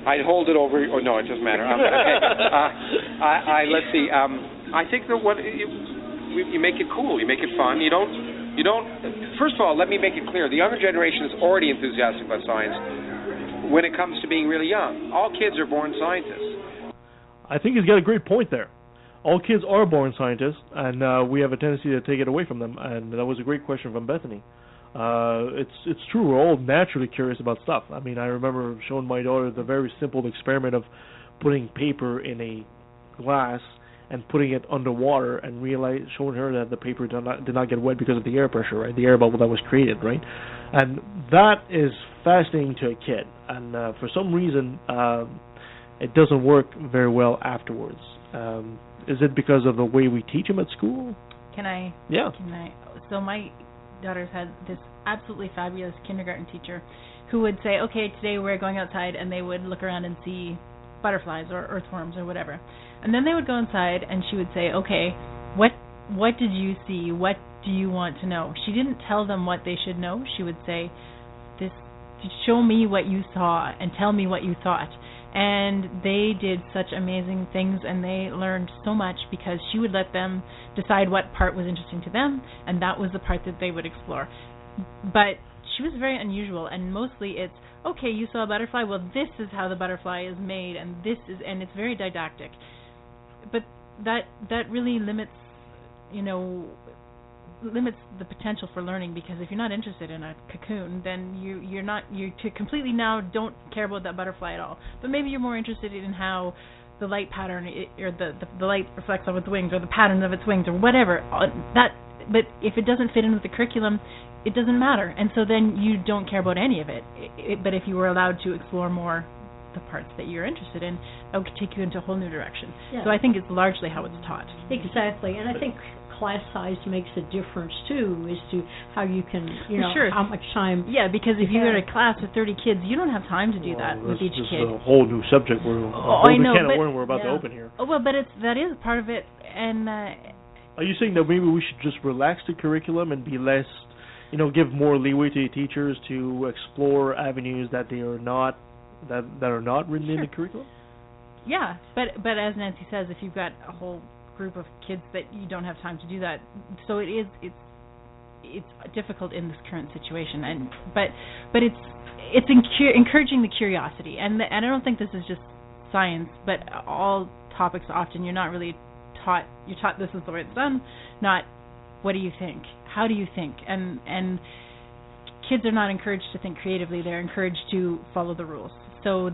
I'd hold it over. Oh no, it doesn't matter. Okay. Let's see. I think that you make it cool. You make it fun. You don't. First of all, let me make it clear: the younger generation is already enthusiastic about science when it comes to being really young. All kids are born scientists. I think he's got a great point there. All kids are born scientists, and we have a tendency to take it away from them. And that was a great question from Bethany. It's true. We're all naturally curious about stuff. I mean, I remember showing my daughter the very simple experiment of putting paper in a glass and putting it underwater, and showing her that the paper did not get wet because of the air pressure, right? The air bubble that was created, right? And that is fascinating to a kid. And for some reason, it doesn't work very well afterwards. Is it because of the way we teach them at school? Can I? Yeah. So my daughters had this absolutely fabulous kindergarten teacher who would say, okay, today we're going outside, and they would look around and see butterflies or earthworms or whatever. And then they would go inside and she would say, okay, what did you see? What do you want to know? She didn't tell them what they should know. She would say, show me what you saw and tell me what you thought. And they did such amazing things, and they learned so much because she would let them decide what part was interesting to them, and that was the part that they would explore. But she was very unusual, and mostly it's, okay, you saw a butterfly, well, this is how the butterfly is made, and it's very didactic. But that really limits the potential for learning, because if you're not interested in a cocoon, then you completely now don't care about that butterfly at all. But maybe you're more interested in how the light pattern or the light reflects off its wings, or the pattern of its wings, or whatever. But if it doesn't fit in with the curriculum, it doesn't matter, and so then you don't care about any of it. But if you were allowed to explore more, the parts that you're interested in, that would take you into a whole new direction. Yeah. So I think it's largely how it's taught. Exactly, and I think class size makes a difference too, as to how you can, sure. how much time. Yeah, because if you're in a class with 30 kids, you don't have time to do that with each kid. This is a whole new subject I know, can of worms we're about to open here. Oh, well, but that is part of it, and. Are you saying that maybe we should just relax the curriculum and be less, give more leeway to teachers to explore avenues that they are not that are not written in the curriculum? Yeah, but as Nancy says, if you've got a whole group of kids that you don't have time to do that, so it's difficult in this current situation, and but it's encouraging the curiosity, and I don't think this is just science, but all topics often you're not really taught. You're taught this is the way it's done, not what do you think, how do you think, and kids are not encouraged to think creatively. They're encouraged to follow the rules. So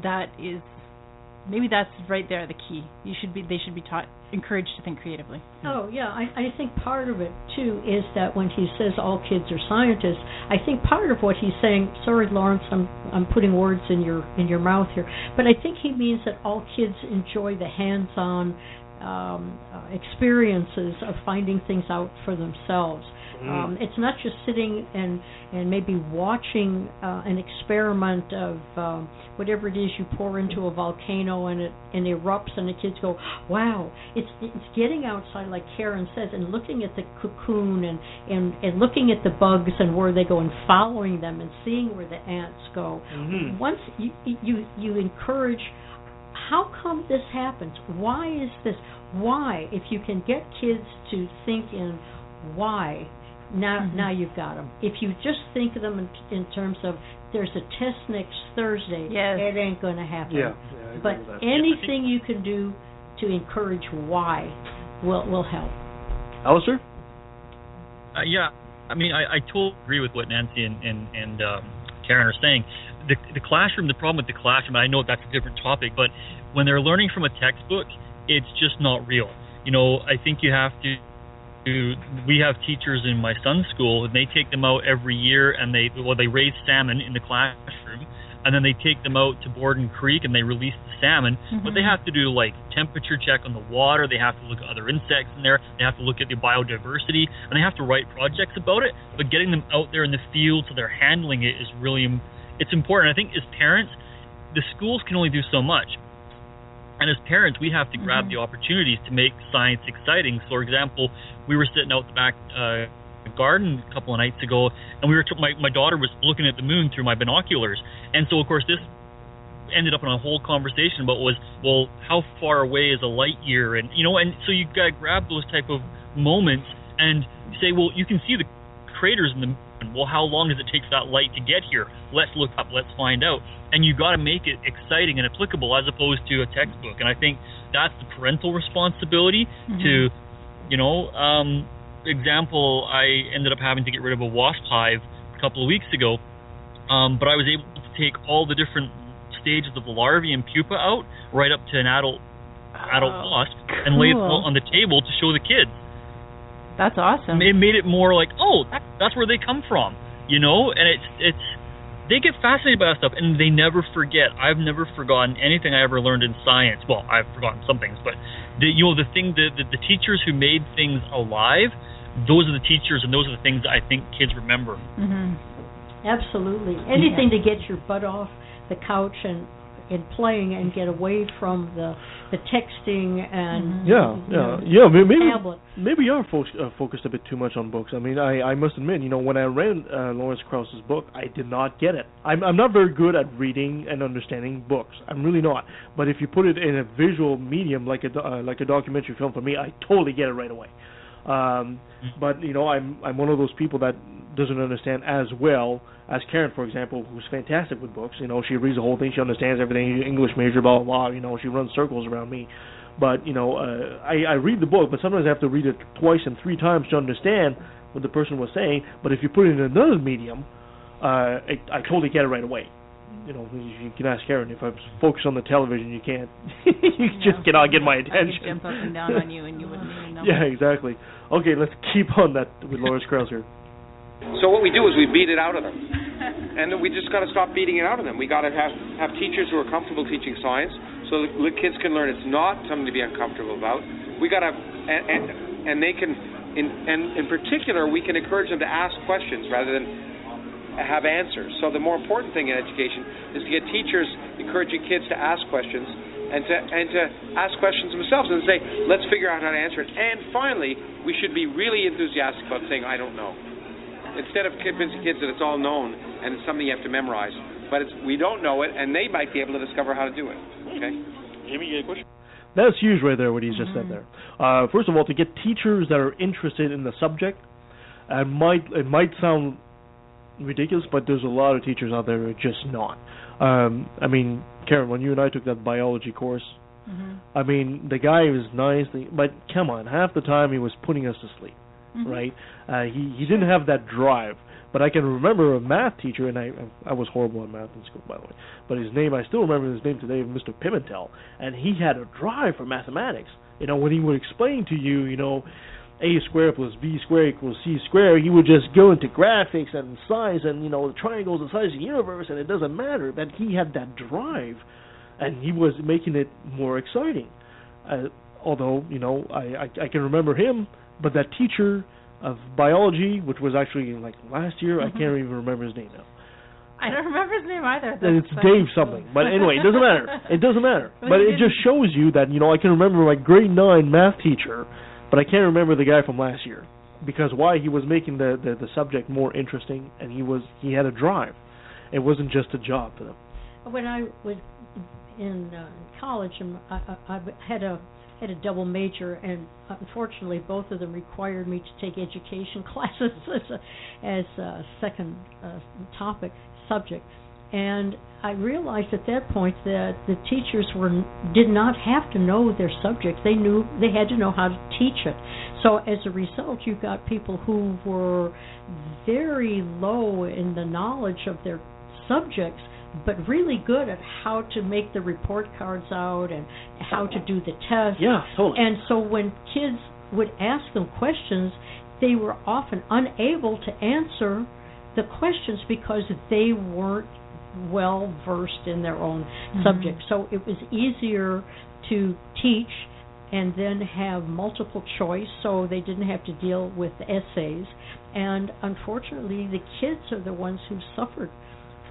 maybe that's right there the key. They should be taught, encouraged to think creatively. Oh yeah, I think part of it too is that when he says all kids are scientists, I think part of what he's saying. Sorry, Lawrence, I'm putting words in your mouth here, but I think he means that all kids enjoy the hands-on experiences of finding things out for themselves. It's not just sitting and maybe watching an experiment of whatever it is you pour into a volcano and it erupts and the kids go, wow. It's getting outside, like Karen says, and looking at the cocoon and looking at the bugs and where they go and following them and seeing where the ants go. Once you encourage, how come this happens? Why is this? Why? If you can get kids to think in why, now you've got them. If you just think of them in terms of there's a test next Thursday, it ain't going to happen. Yeah, but anything you can do to encourage why will help. Alistair? Yeah, I mean, I totally agree with what Nancy and Karen are saying. The classroom, the problem with the classroom, I know that's a different topic, but when they're learning from a textbook, it's just not real. I think you have to. We have teachers in my son's school, and they take them out every year, and they raise salmon in the classroom, and then they take them out to Borden Creek, and they release the salmon. But they have to do like temperature check on the water. They have to look at other insects in there. They have to look at the biodiversity, and they have to write projects about it. But getting them out there in the field so they're handling it is really it's important. I think as parents, the schools can only do so much. And as parents, we have to grab the opportunities to make science exciting. So, for example, we were sitting out the back garden a couple of nights ago, and we were my daughter was looking at the moon through my binoculars. And so, of course, this ended up in a whole conversation about how far away is a light year? And, and so you got to grab those type of moments and say, well, you can see the craters in the moon. Well, how long does it take for that light to get here? Let's look up, let's find out. And you got to make it exciting and applicable as opposed to a textbook. And I think that's the parental responsibility to, example, I ended up having to get rid of a wasp hive a couple of weeks ago, but I was able to take all the different stages of the larvae and pupa out right up to an adult wasp and lay it on the table to show the kids. That's awesome. It made it more like, that's where they come from, and it's they get fascinated by that stuff, and they never forget. I've never forgotten anything I ever learned in science. Well, I've forgotten some things, but the teachers who made things alive, those are the teachers, and those are the things that I think kids remember. Absolutely. Anything to get your butt off the couch and playing and get away from the texting and tablet. Maybe you are focused a bit too much on books. I mean, I must admit, when I read Lawrence Krauss's book, I did not get it. I'm not very good at reading and understanding books. I'm really not. But if you put it in a visual medium like a documentary film, for me, I totally get it right away. But I'm one of those people that doesn't understand as well as Karen, for example, who's fantastic with books. She reads the whole thing, she understands everything, English major, blah, blah, blah. She runs circles around me. But, I read the book, but sometimes I have to read it twice and three times to understand what the person was saying. But if you put it in another medium, I totally get it right away. You can ask Karen. If I focus on the television, you can't. Just cannot get my attention. I could jump up and down on you, and you wouldn't even know. Yeah, exactly. Okay, let's keep on that with Lawrence Krauss here. So what we do is we beat it out of them. And we just got to stop beating it out of them. We got to have teachers who are comfortable teaching science, so the kids can learn it's not something to be uncomfortable about. We got to, and they can, in particular, we can encourage them to ask questions rather than have answers. So the more important thing in education is to get teachers encouraging kids to ask questions and to ask questions themselves and say, let's figure out how to answer it. And finally, we should be really enthusiastic about saying, I don't know. Instead of convincing kids that it's all known and it's something you have to memorize. But we don't know it, and they might be able to discover how to do it. Okay? Amy, you have a question? That's huge right there, what he's just said there. First of all, to get teachers that are interested in the subject, it might sound ridiculous, but there's a lot of teachers out there who are just not. I mean, Karen, when you and I took that biology course, I mean, the guy was nice, but come on, half the time he was putting us to sleep, right? He didn't have that drive. But I can remember a math teacher, and I was horrible at math in school, by the way. But his name, I still remember his name today, Mr. Pimentel, and he had a drive for mathematics. You know, when he would explain to you, you know, a squared plus b squared equals c squared, he would just go into graphics and size and, you know, the triangles the size of the universe, and it doesn't matter. But he had that drive, and he was making it more exciting. Although, you know, I can remember him, but that teacher of biology, which was actually like last year, I can't even remember his name now. I don't remember his name either. It's Dave something. But anyway, it doesn't matter. It doesn't matter. But it just shows you that, you know, I can remember my grade 9 math teacher, but I can't remember the guy from last year. Because why? He was making the subject more interesting, and he had a drive. It wasn't just a job for them. When I was in college, I had a double major, and unfortunately both of them required me to take education classes as a second subject. And I realized at that point that the teachers did not have to know their subject. They had to know how to teach it. So as a result, you got people who were very low in the knowledge of their subjects, but really good at how to make the report cards out and how to do the test. Yeah, totally. And so when kids would ask them questions, they were often unable to answer the questions because they weren't well versed in their own subject. So it was easier to teach and then have multiple choice, so they didn't have to deal with essays. And unfortunately, the kids are the ones who suffered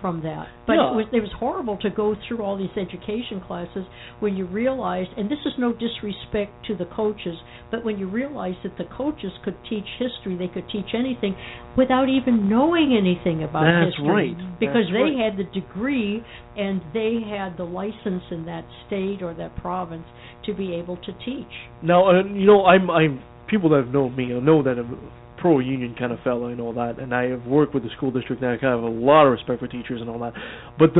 from that. But it was horrible to go through all these education classes when you realized, and this is no disrespect to the coaches, but when you realized that the coaches could teach history, they could teach anything without even knowing anything about history. Right. Because they had the degree and they had the license in that state or that province to be able to teach. Now, you know, I'm people that know me know that I'm pro-union kind of fellow and all that, and I have worked with the school district and I kind of have a lot of respect for teachers and all that, but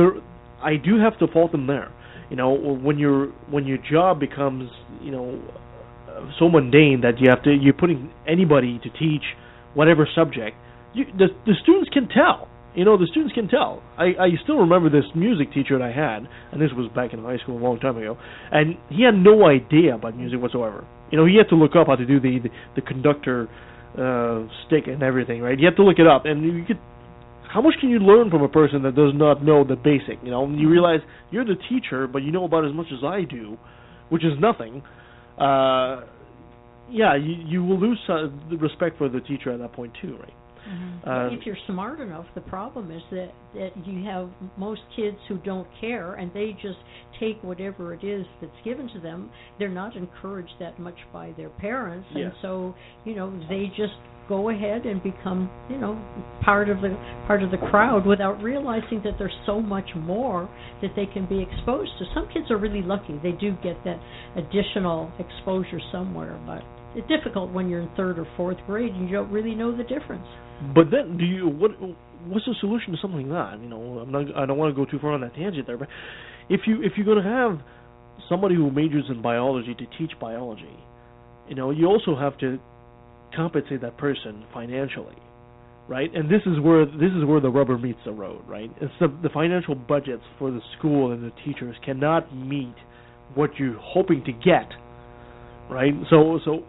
I do have to fault them there. You know, when your job becomes, you know, so mundane that you're putting anybody to teach whatever subject, the students can tell. You know, the students can tell. I still remember this music teacher that I had, and this was back in high school a long time ago, and he had no idea about music whatsoever. You know, he had to look up how to do the conductor stick and everything, right? You have to look it up, and how much can you learn from a person that does not know the basic? You know, you realize you're the teacher, but you know about as much as I do, which is nothing. You will lose the respect for the teacher at that point too, right? If you're smart enough, the problem is that you have most kids who don't care and they just take whatever it is that's given to them. They're not encouraged that much by their parents, and so, you know, they just go ahead and become, you know, part of the crowd without realizing that there's so much more that they can be exposed to. Some kids are really lucky; they do get that additional exposure somewhere, but it's difficult when you're in 3rd or 4th grade and you don't really know the difference. But then, what's the solution to something like that? You know, I don't want to go too far on that tangent there, but if you're going to have somebody who majors in biology to teach biology, you know, you also have to compensate that person financially, right? And this is where the rubber meets the road, right? It's the financial budgets for the school and the teachers cannot meet what you're hoping to get, right? So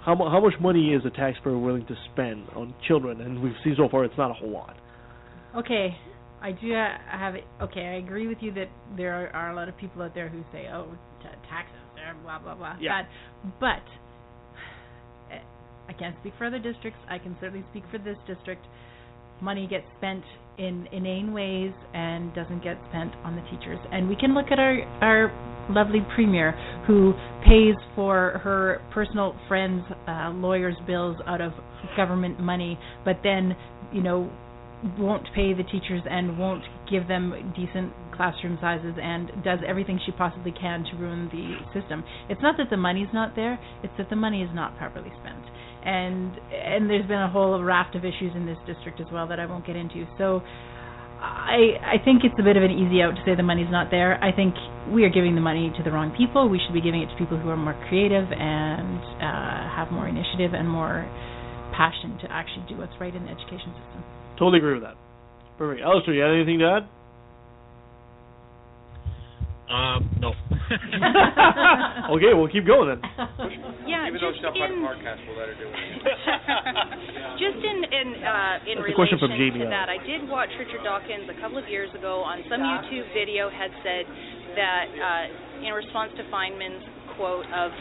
how much money is a taxpayer willing to spend on children? And we've seen so far it's not a whole lot. Okay, I do have it. Okay, I agree with you that there are a lot of people out there who say, "Oh, taxes, blah blah blah." Yeah. But I can't speak for other districts. I can certainly speak for this district. Money gets spent in inane ways and doesn't get spent on the teachers. And we can look at our lovely premier who pays for her personal friends' lawyers' bills out of government money, but then, won't pay the teachers and won't give them decent classroom sizes and does everything she possibly can to ruin the system. It's not that the money's not there, it's that the money is not properly spent. And there's been a whole raft of issues in this district as well that I won't get into. So I think it's a bit of an easy out to say the money's not there. I think we are giving the money to the wrong people. We should be giving it to people who are more creative and have more initiative and more passion to actually do what's right in the education system. Totally agree with that. Perfect. Alistair, you have anything to add? No. Okay, we'll keep going then. Yeah, even though she's not part of the podcast, we'll let her do it. Just in That's a question from relation Jamie. to that, I did watch Richard Dawkins a couple of years ago on some YouTube video had said that in response to Feynman's quote of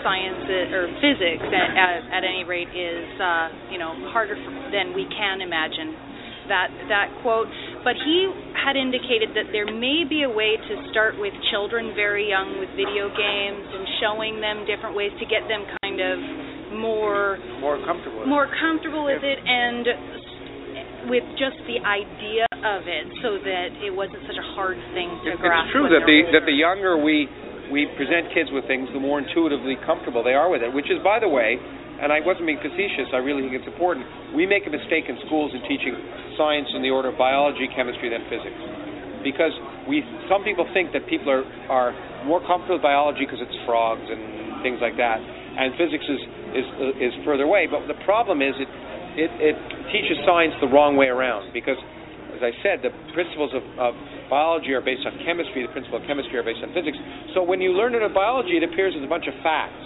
science or physics at any rate is harder than we can imagine, that quote. But he had indicated that there may be a way to start with children very young with video games and showing them different ways to get them kind of more comfortable with it and with just the idea of it, so that it wasn't such a hard thing to grasp. It's true that the younger we present kids with things, the more intuitively comfortable they are with it, which is, by the way, and I wasn't being facetious, I really think it's important, we make a mistake in schools in teaching science in the order of biology, chemistry, then physics. Because some people think that people are more comfortable with biology because it's frogs and things like that, and physics is further away. But the problem is it teaches science the wrong way around, because, as I said, the principles of biology are based on chemistry, the principles of chemistry are based on physics. So when you learn it in biology, it appears as a bunch of facts,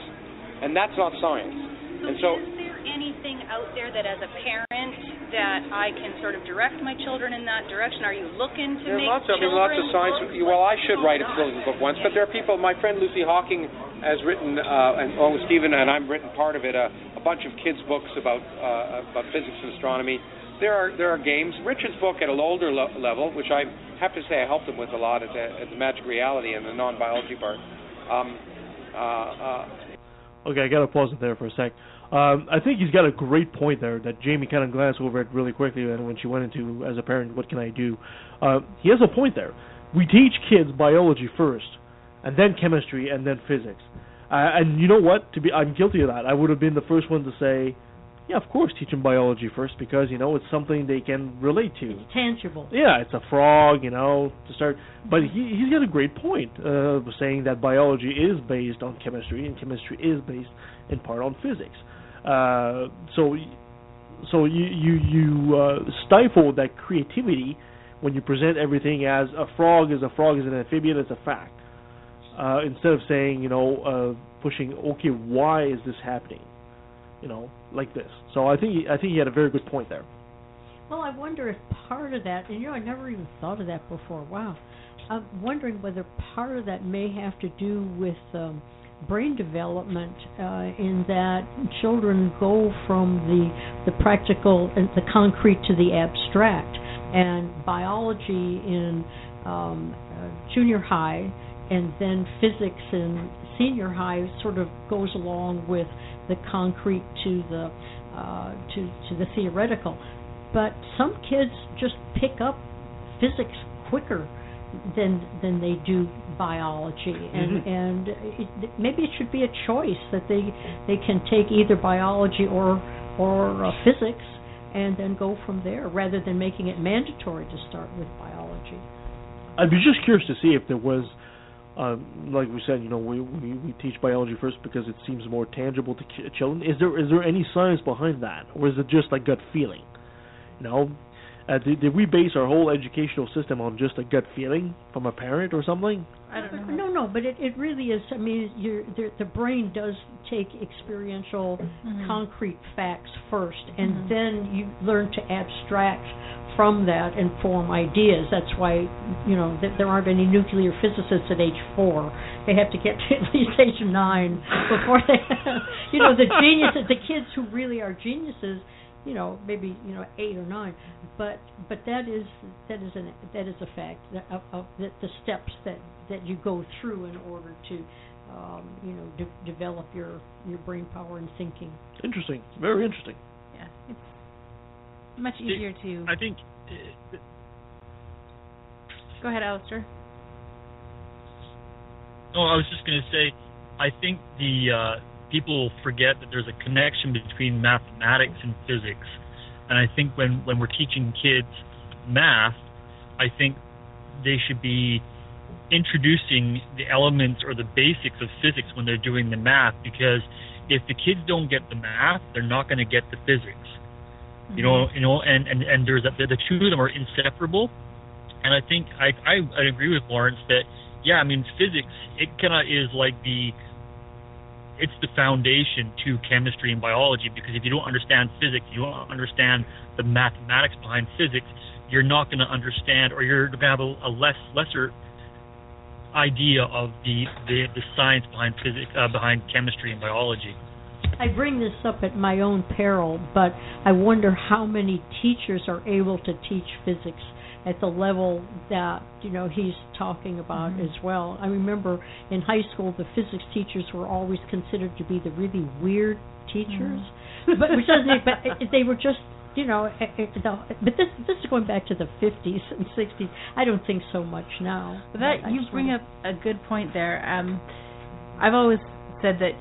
and that's not science. And so, is there anything out there that, as a parent, that I can sort of direct my children in that direction? Are you looking to make lots of science. Well, I should write a children's book once, but there are people. My friend Lucy Hawking has written, and Stephen and I've written part of it, a bunch of kids' books about physics and astronomy. There are games. Richard's book at an older level, which I have to say I helped him with a lot at the Magic Reality and the non-biology part. Okay, I got to pause it there for a sec. I think he's got a great point there that Jamie kind of glanced over it really quickly, and when she went into, as a parent, what can I do? He has a point there. We teach kids biology first, and then chemistry, and then physics. And you know what? I'm guilty of that. I would have been the first one to say, yeah, of course, teach them biology first, because, it's something they can relate to. It's tangible. Yeah, it's a frog, to start. But he's got a great point, saying that biology is based on chemistry, and chemistry is based in part on physics. So you stifle that creativity when you present everything as a frog is an amphibian, it's a fact. Instead of saying, pushing, okay, why is this happening? Like this. So I think he had a very good point there. Well, I wonder if part of that, and I never even thought of that before. Wow. I'm wondering whether part of that may have to do with brain development, in that children go from the practical and the concrete to the abstract, and biology in junior high and then physics in senior high sort of goes along with the concrete to the theoretical. But some kids just pick up physics quicker than they do biology, and maybe it should be a choice that they can take either biology or physics and then go from there, rather than making it mandatory to start with biology. I'd be just curious to see if there was, like we said, we teach biology first because it seems more tangible to children. Is there any science behind that, or is it just like gut feeling? Did we base our whole educational system on just a gut feeling from a parent or something? I don't know. No, but it really is. I mean, the brain does take experiential, concrete facts first, and then you learn to abstract from that and form ideas. That's why, there aren't any nuclear physicists at age 4. They have to get to at least age 9 before they, the geniuses, the kids who really are geniuses, maybe 8 or 9, but that is a fact of the steps that you go through in order to develop your brain power and thinking. Interesting, very interesting. Yeah, it's much easier to. I think. Go ahead, Alistair. No, I was just going to say, I think the people forget that there's a connection between mathematics and physics, and I think when we're teaching kids math, I think they should be introducing the elements or the basics of physics when they're doing the math, because if the kids don't get the math, they're not going to get the physics. And there's the two of them are inseparable. And I think I agree with Lawrence that physics, it kind of is like it's the foundation to chemistry and biology, because if you don't understand physics, you don't understand the mathematics behind physics, you're not going to understand, or you're going to have a lesser idea of the science behind physics, behind chemistry and biology. I bring this up at my own peril, but I wonder how many teachers are able to teach physics at the level that he's talking about as well. I remember in high school the physics teachers were always considered to be the really weird teachers, but they were just but this is going back to the 50s and 60s. I don't think so much now. But you bring up a good point there. I've always said that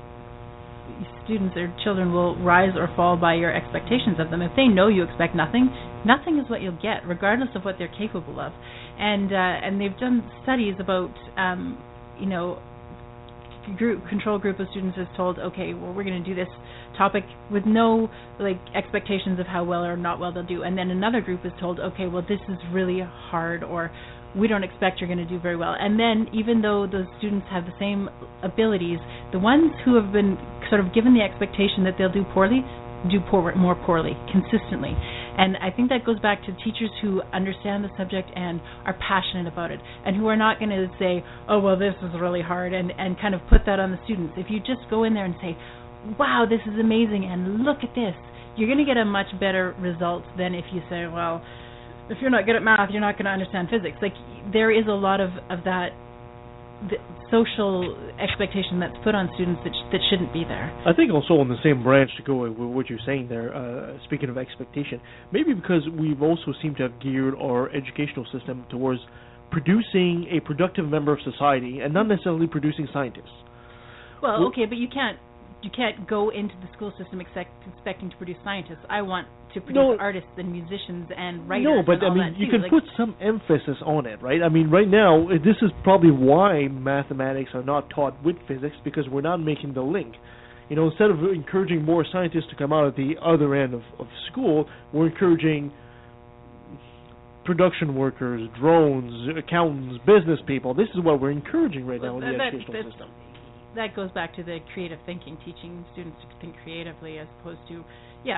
students or children will rise or fall by your expectations of them. If they know you expect nothing is what you'll get, regardless of what they're capable of. And they've done studies about control group of students is told, okay, well, we're going to do this topic with no expectations of how well or not well they'll do, and then another group is told, okay, well, this is really hard, or we don't expect you're going to do very well. And then even though those students have the same abilities, the ones who have been sort of given the expectation that they'll do poorly do more poorly consistently. And I think that goes back to teachers who understand the subject and are passionate about it, and who are not going to say, oh, well, this is really hard, and kind of put that on the students. If you just go in there and say, wow, this is amazing, and look at this, you're going to get a much better result than if you say, well, if you're not good at math, you're not going to understand physics. There is a lot of that social expectation that's put on students that shouldn't be there. I think also on the same branch to go with what you're saying there, speaking of expectation, maybe because we've also seemed to have geared our educational system towards producing a productive member of society and not necessarily producing scientists. Well, okay, but you can't go into the school system expecting to produce scientists. I want to produce artists and musicians and writers. No, but and all that you too. can put some emphasis on it, right? I mean, right now, this is probably why mathematics are not taught with physics, because we're not making the link. Instead of encouraging more scientists to come out at the other end of school, we're encouraging production workers, drones, accountants, business people. This is what we're encouraging right now in the educational system. That goes back to the creative thinking, teaching students to think creatively, as opposed to,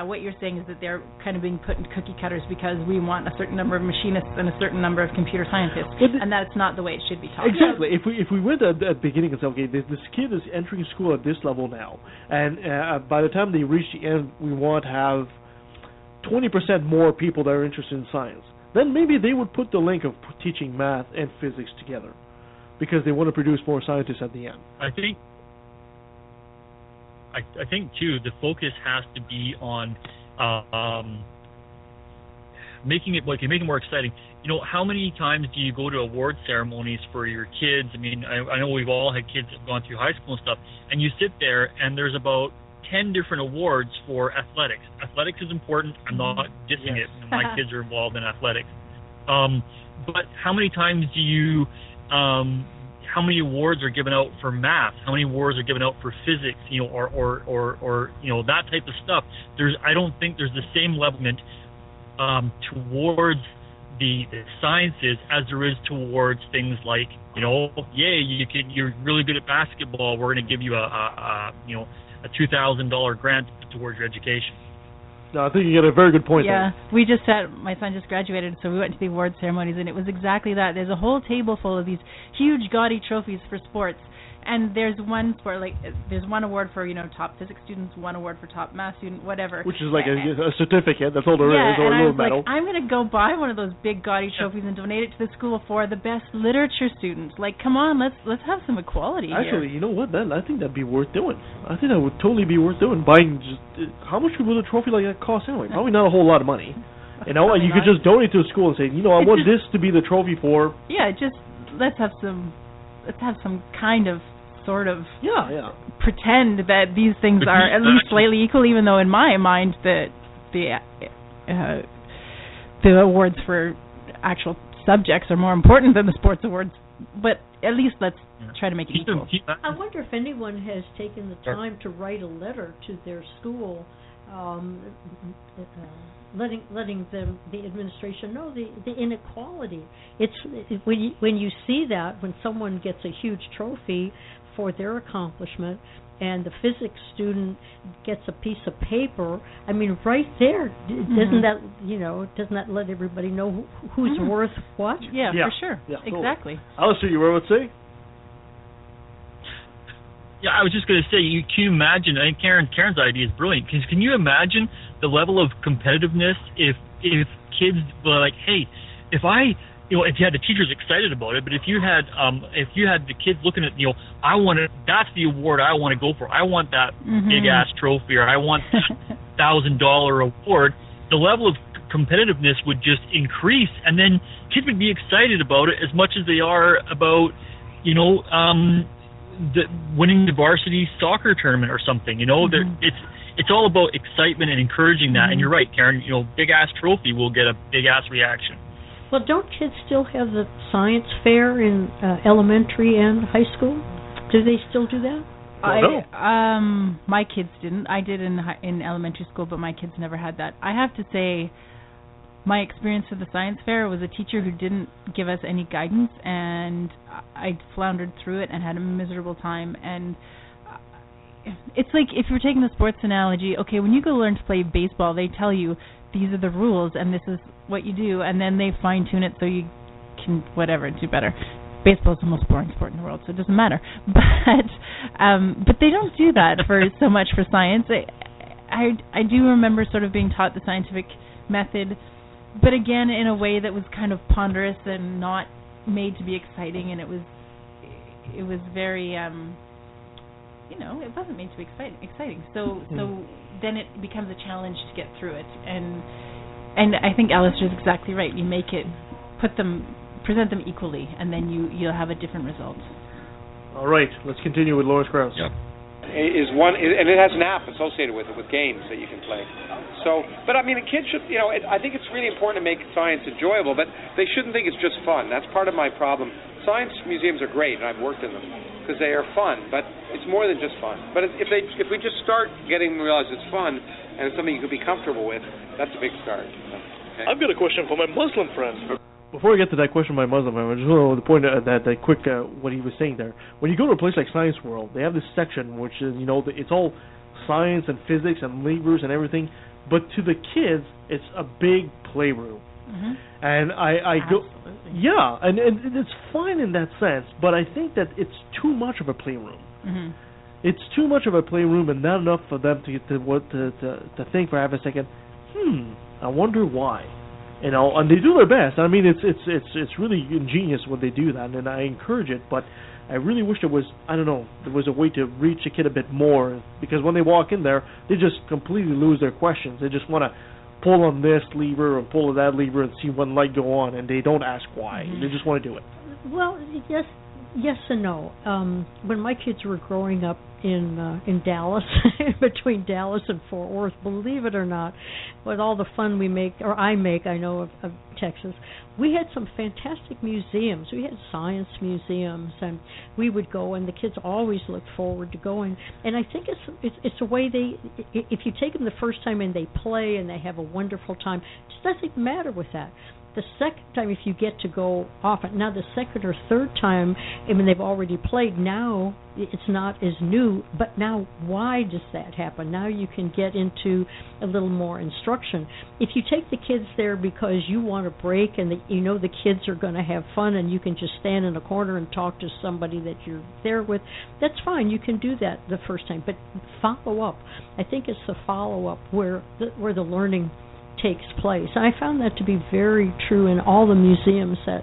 what you're saying is that they're kind of being put into cookie cutters because we want a certain number of machinists and a certain number of computer scientists, and that's not the way it should be taught. Exactly. If we went at the beginning and said, okay, this kid is entering school at this level now, and by the time they reach the end, we want to have 20% more people that are interested in science, then maybe they would put the link of teaching math and physics together, because they want to produce more scientists at the end. I think too, the focus has to be on making it more exciting. How many times do you go to award ceremonies for your kids? I mean, I know we've all had kids that have gone through high school and stuff, and you sit there and there's about 10 different awards for athletics. Athletics is important. I'm not dissing it. My kids are involved in athletics. But how many times do you how many awards are given out for math? How many awards are given out for physics? Or that type of stuff. I don't think there's the same level towards the sciences as there is towards things like, you're really good at basketball, we're going to give you a $2,000 grant towards your education. No, I think you get a very good point there. Yeah, we just had, my son just graduated, so we went to the award ceremonies, and it was exactly that. There's a whole table full of these huge, gaudy trophies for sports. And there's one sport, there's one award for, top physics students, one award for top math student, whatever. Which is like a certificate, that's all there is, or a little medal. I'm going to go buy one of those big gaudy trophies and donate it to the school for the best literature students. Come on, let's have some equality here. Actually, you know what, I think that'd be worth doing. I think that would totally be worth doing. Buying how much would a trophy like that cost anyway? Probably not a whole lot of money. You could just donate to a school and say, I want this to be the trophy for... Yeah, let's have some kind of sort of pretend that these things are at least slightly equal, even though in my mind the awards for actual subjects are more important than the sports awards. But at least let's try to make it equal. I wonder if anyone has taken the time to write a letter to their school, letting the administration know the inequality. It's when you see that, when someone gets a huge trophy for their accomplishment and the physics student gets a piece of paper, I mean, right there, doesn't that let everybody know who's worth what? Yeah, for sure. Yeah, exactly. Alistair, you were what to say? Yeah, I was just going to say, can you imagine, I think Karen's idea is brilliant, because can you imagine the level of competitiveness if kids were like, hey, if you had the teachers excited about it, but if you had the kids looking at, that's the award I want to go for. I want that big ass trophy, or I want that $1,000 award. The level of competitiveness would just increase, and then kids would be excited about it as much as they are about, winning the varsity soccer tournament or something. It's all about excitement and encouraging that. And you're right, Karen. Big ass trophy will get a big ass reaction. Well, don't kids still have the science fair in elementary and high school? Do they still do that? My kids didn't. I did in elementary school, but my kids never had that. I have to say, my experience with the science fair was a teacher who didn't give us any guidance, and I floundered through it and had a miserable time. And it's like, if you're taking the sports analogy, okay, when you go learn to play baseball, they tell you these are the rules and this is what you do, and then they fine-tune it so you can, do better. Baseball is the most boring sport in the world, so it doesn't matter. But they don't do that for so much for science. I do remember sort of being taught the scientific method, but again in a way that was kind of ponderous and not made to be exciting, and it was very it wasn't made to be exciting. So then it becomes a challenge to get through it, and I think Alistair's exactly right. You make it, present them equally, and then you'll have a different result. All right, let's continue with Lawrence Krauss. Yep. Is one, and it has an app associated with it, with games that you can play. So, but I mean, a kid should, I think it's really important to make science enjoyable, but they shouldn't think it's just fun. That's part of my problem. Science museums are great, and I've worked in them because they are fun, but it's more than just fun. But if we just start getting to realize it's fun and it's something you could be comfortable with, that's a big start. Okay. I've got a question for my Muslim friend. Before I get to that question by Muslim, I just want to point out that quick what he was saying there. When you go to a place like Science World, they have this section which is it's all science and physics and levers and everything, but to the kids it's a big playroom. Mm-hmm. And I go, yeah, and it's fine in that sense, but I think that it's too much of a playroom. Mm-hmm. It's too much of a playroom and not enough for them to think for half a second. I wonder why. And they do their best. I mean, it's really ingenious when they do that, and I encourage it. But I really wish there was a way to reach a kid a bit more, because when they walk in there, they just completely lose their questions. They just want to pull on this lever or pull on that lever and see one light go on, and they don't ask why. Mm-hmm. They just want to do it. Well, yes and no. When my kids were growing up, in Dallas, between Dallas and Fort Worth. Believe it or not, with all the fun we make, or I make, I know of Texas, we had some fantastic museums. We had science museums, and we would go, and the kids always looked forward to going. And I think it's a way if you take them the first time and they play and they have a wonderful time, it just doesn't matter with that. The second time, if you get to go often, now the second or third time, I mean, they've already played, now it's not as new, but now why does that happen? Now you can get into a little more instruction. If you take the kids there because you want a break and you know the kids are going to have fun and you can just stand in a corner and talk to somebody that you're there with, that's fine. You can do that the first time, but follow up. I think it's the follow-up where the learning takes place. I found that to be very true in all the museums that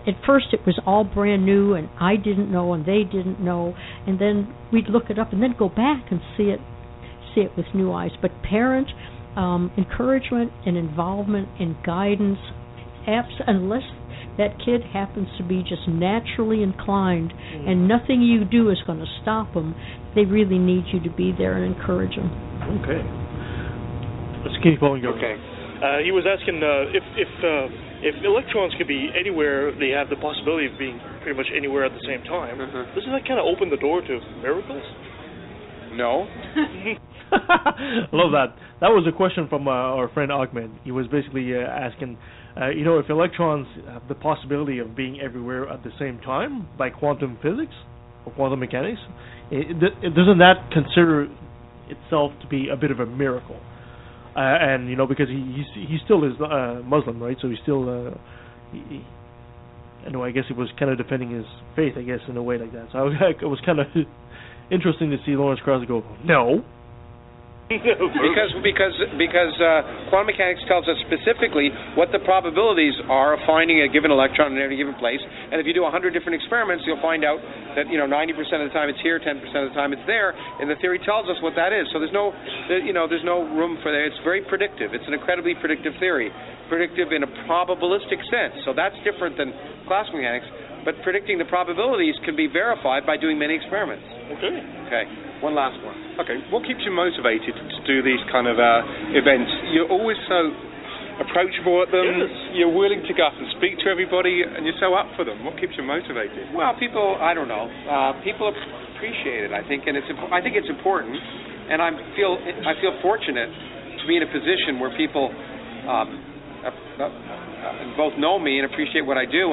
at first it was all brand new and I didn't know and they didn't know, and then we'd look it up and then go back and see it with new eyes. But parent encouragement and involvement and guidance, unless that kid happens to be just naturally inclined and nothing you do is going to stop them, they really need you to be there and encourage them. Okay. Let's keep on going. Okay. He was asking if electrons could be anywhere, they have the possibility of being pretty much anywhere at the same time. Doesn't that kind of open the door to miracles? No. Love that. That was a question from our friend Ahmed. He was basically asking, if electrons have the possibility of being everywhere at the same time by quantum physics or quantum mechanics, doesn't that consider itself to be a bit of a miracle? And because he still is Muslim, right? So he's still, I guess he was kind of defending his faith, I guess, in a way like that. So it was kind of interesting to see Lawrence Krauss go, no. because quantum mechanics tells us specifically what the probabilities are of finding a given electron in any given place, and if you do 100 different experiments, you'll find out that 90% of the time it's here, 10% of the time it's there, and the theory tells us what that is. So there's no room for that. It's very predictive. It's an incredibly predictive theory, predictive in a probabilistic sense. So that's different than classical mechanics. But predicting the probabilities can be verified by doing many experiments. Okay. One last one. Okay. What keeps you motivated to do these kind of events? You're always so approachable at them. Yes. You're willing to go up and speak to everybody, and you're so up for them. What keeps you motivated? Well, people, I don't know. People appreciate it, I think, and I think it's important. And I feel fortunate to be in a position where people both know me and appreciate what I do,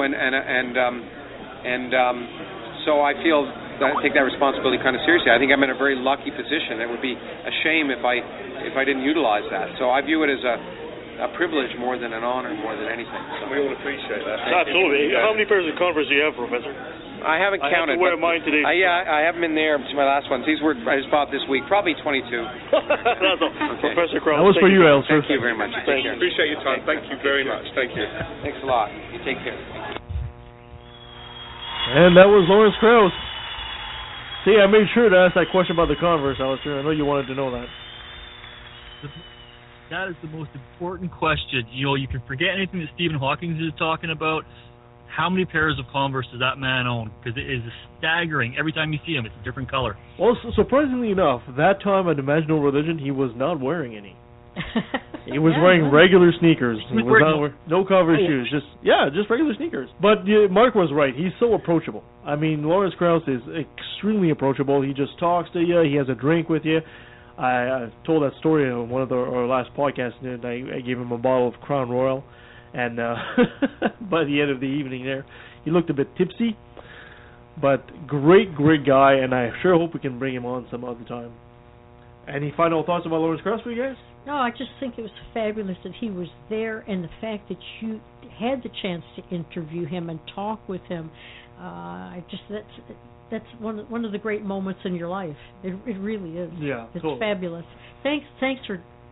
so I feel that I take that responsibility kind of seriously. I think I'm in a very lucky position. It would be a shame if I didn't utilize that. So I view it as a privilege more than an honor, more than anything. And we all appreciate that. Absolutely. How many pairs of Converse do you have, Professor? I haven't counted. I have to wear mine today. I have them in there. It's my last ones. These were I just bought this week. Probably 22. That's all. Okay. Professor Krauss. That was for you, Elser. Thank you very much. Thank you. Appreciate your time. Thank you very much. Thank you. Thanks a lot. You take care. And that was Lawrence Krauss. See, I made sure to ask that question about the Converse, Alistair. I know you wanted to know that. That is the most important question. You can forget anything that Stephen Hawking is talking about. How many pairs of Converse does that man own? Because it is staggering. Every time you see him, it's a different color. Well, surprisingly enough, that time at Imaginal Religion, he was not wearing any. He was wearing regular sneakers. He was not wearing no Converse shoes. Just regular sneakers. But Mark was right. He's so approachable. I mean, Lawrence Krauss is extremely approachable. He just talks to you. He has a drink with you. I told that story on one of our last podcasts. And I gave him a bottle of Crown Royal, and by the end of the evening there, he looked a bit tipsy. But great guy, and I sure hope we can bring him on some other time. Any final thoughts about Lawrence Krauss for you guys? No, I just think it was fabulous that he was there, and the fact that you had the chance to interview him and talk with him. That's one of the great moments in your life. It really is. Yeah, it's totally. Fabulous. Thanks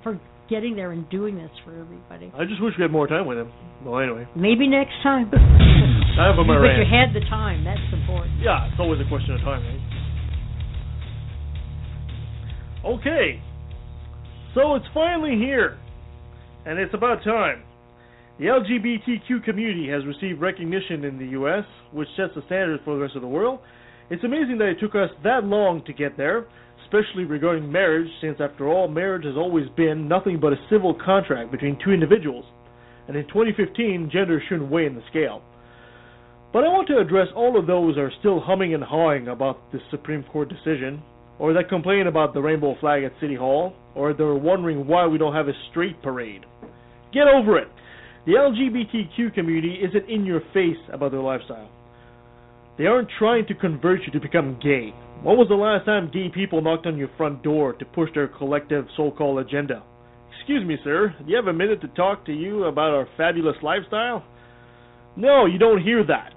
for getting there and doing this for everybody. I just wish we had more time with him. Well, anyway. Maybe next time. Time for my rant. But you had the time. That's important. Yeah, it's always a question of time, right? Okay. So it's finally here, and it's about time. The LGBTQ community has received recognition in the U.S., which sets the standards for the rest of the world, It's amazing that it took us that long to get there, especially regarding marriage, since after all, marriage has always been nothing but a civil contract between two individuals. And in 2015, gender shouldn't weigh in the scale. But I want to address all of those who are still humming and hawing about this Supreme Court decision, or that complain about the rainbow flag at City Hall, or they're wondering why we don't have a straight parade. Get over it. The LGBTQ community isn't in your face about their lifestyle. They aren't trying to convert you to become gay. When was the last time gay people knocked on your front door to push their collective so-called agenda? Excuse me, sir, do you have a minute to talk to you about our fabulous lifestyle? No, you don't hear that.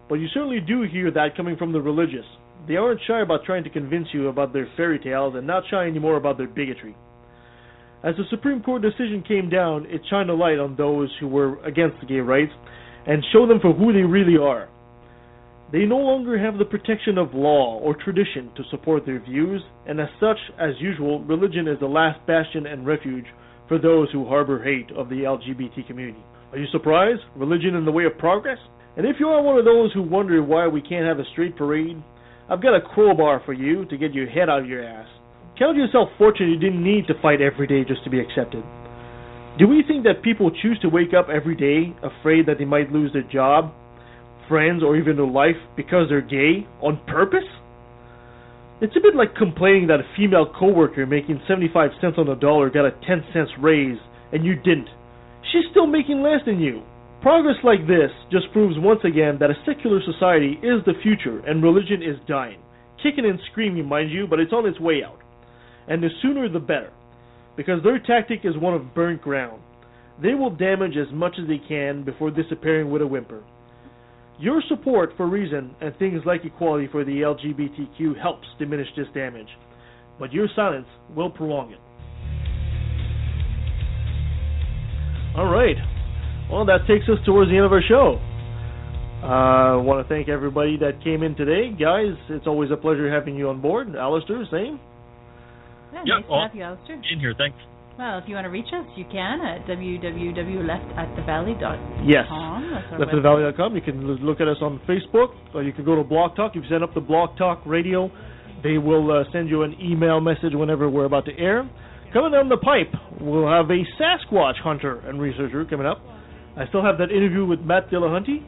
But you certainly do hear that coming from the religious. They aren't shy about trying to convince you about their fairy tales and not shy anymore about their bigotry. As the Supreme Court decision came down, it shined a light on those who were against the gay rights and showed them for who they really are. They no longer have the protection of law or tradition to support their views, and as such, as usual, religion is the last bastion and refuge for those who harbor hate of the LGBT community. Are you surprised? Religion in the way of progress? And if you are one of those who wonder why we can't have a straight parade, I've got a crowbar for you to get your head out of your ass. Count yourself fortunate you didn't need to fight every day just to be accepted. Do we think that people choose to wake up every day afraid that they might lose their job, friends, or even their life because they're gay on purpose? It's a bit like complaining that a female coworker making 75 cents on the dollar got a 10 cents raise and you didn't. She's still making less than you. Progress like this just proves once again that a secular society is the future and religion is dying. Kicking and screaming, mind you, but it's on its way out. And the sooner the better, because their tactic is one of burnt ground. They will damage as much as they can before disappearing with a whimper. Your support for reason and things like equality for the LGBTQ helps diminish this damage, but your silence will prolong it. All right. Well, that takes us towards the end of our show. I want to thank everybody that came in today. Guys, it's always a pleasure having you on board. Alistair, same? Yeah, nice to have you, Alistair. In here, thanks. Well, if you want to reach us, you can at www.leftatthevalley.com. Yes, leftatthevalley.com. You can look at us on Facebook, or you can go to Blog Talk. If you send up the Blog Talk Radio, they will send you an email message whenever we're about to air. Coming down the pipe, we'll have a Sasquatch hunter and researcher coming up. I still have that interview with Matt Dillahunty.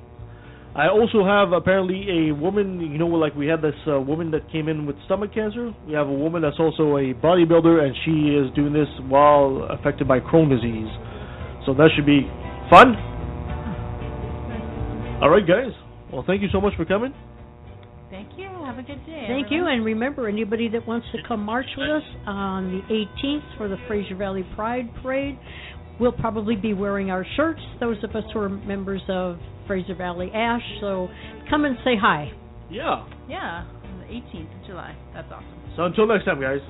I also have apparently a woman, you know, like we had this woman that came in with stomach cancer. We have a woman that's also a bodybuilder, and she is doing this while affected by Crohn's disease. So that should be fun. All right, guys. Well, thank you so much for coming. Thank you. Have a good day. Thank you. And remember, anybody that wants to come march with us on the 18th for the Fraser Valley Pride Parade, we'll probably be wearing our shirts, those of us who are members of Fraser Valley Ash, so come and say hi. Yeah. Yeah, on the 18th of July. That's awesome. So until next time, guys.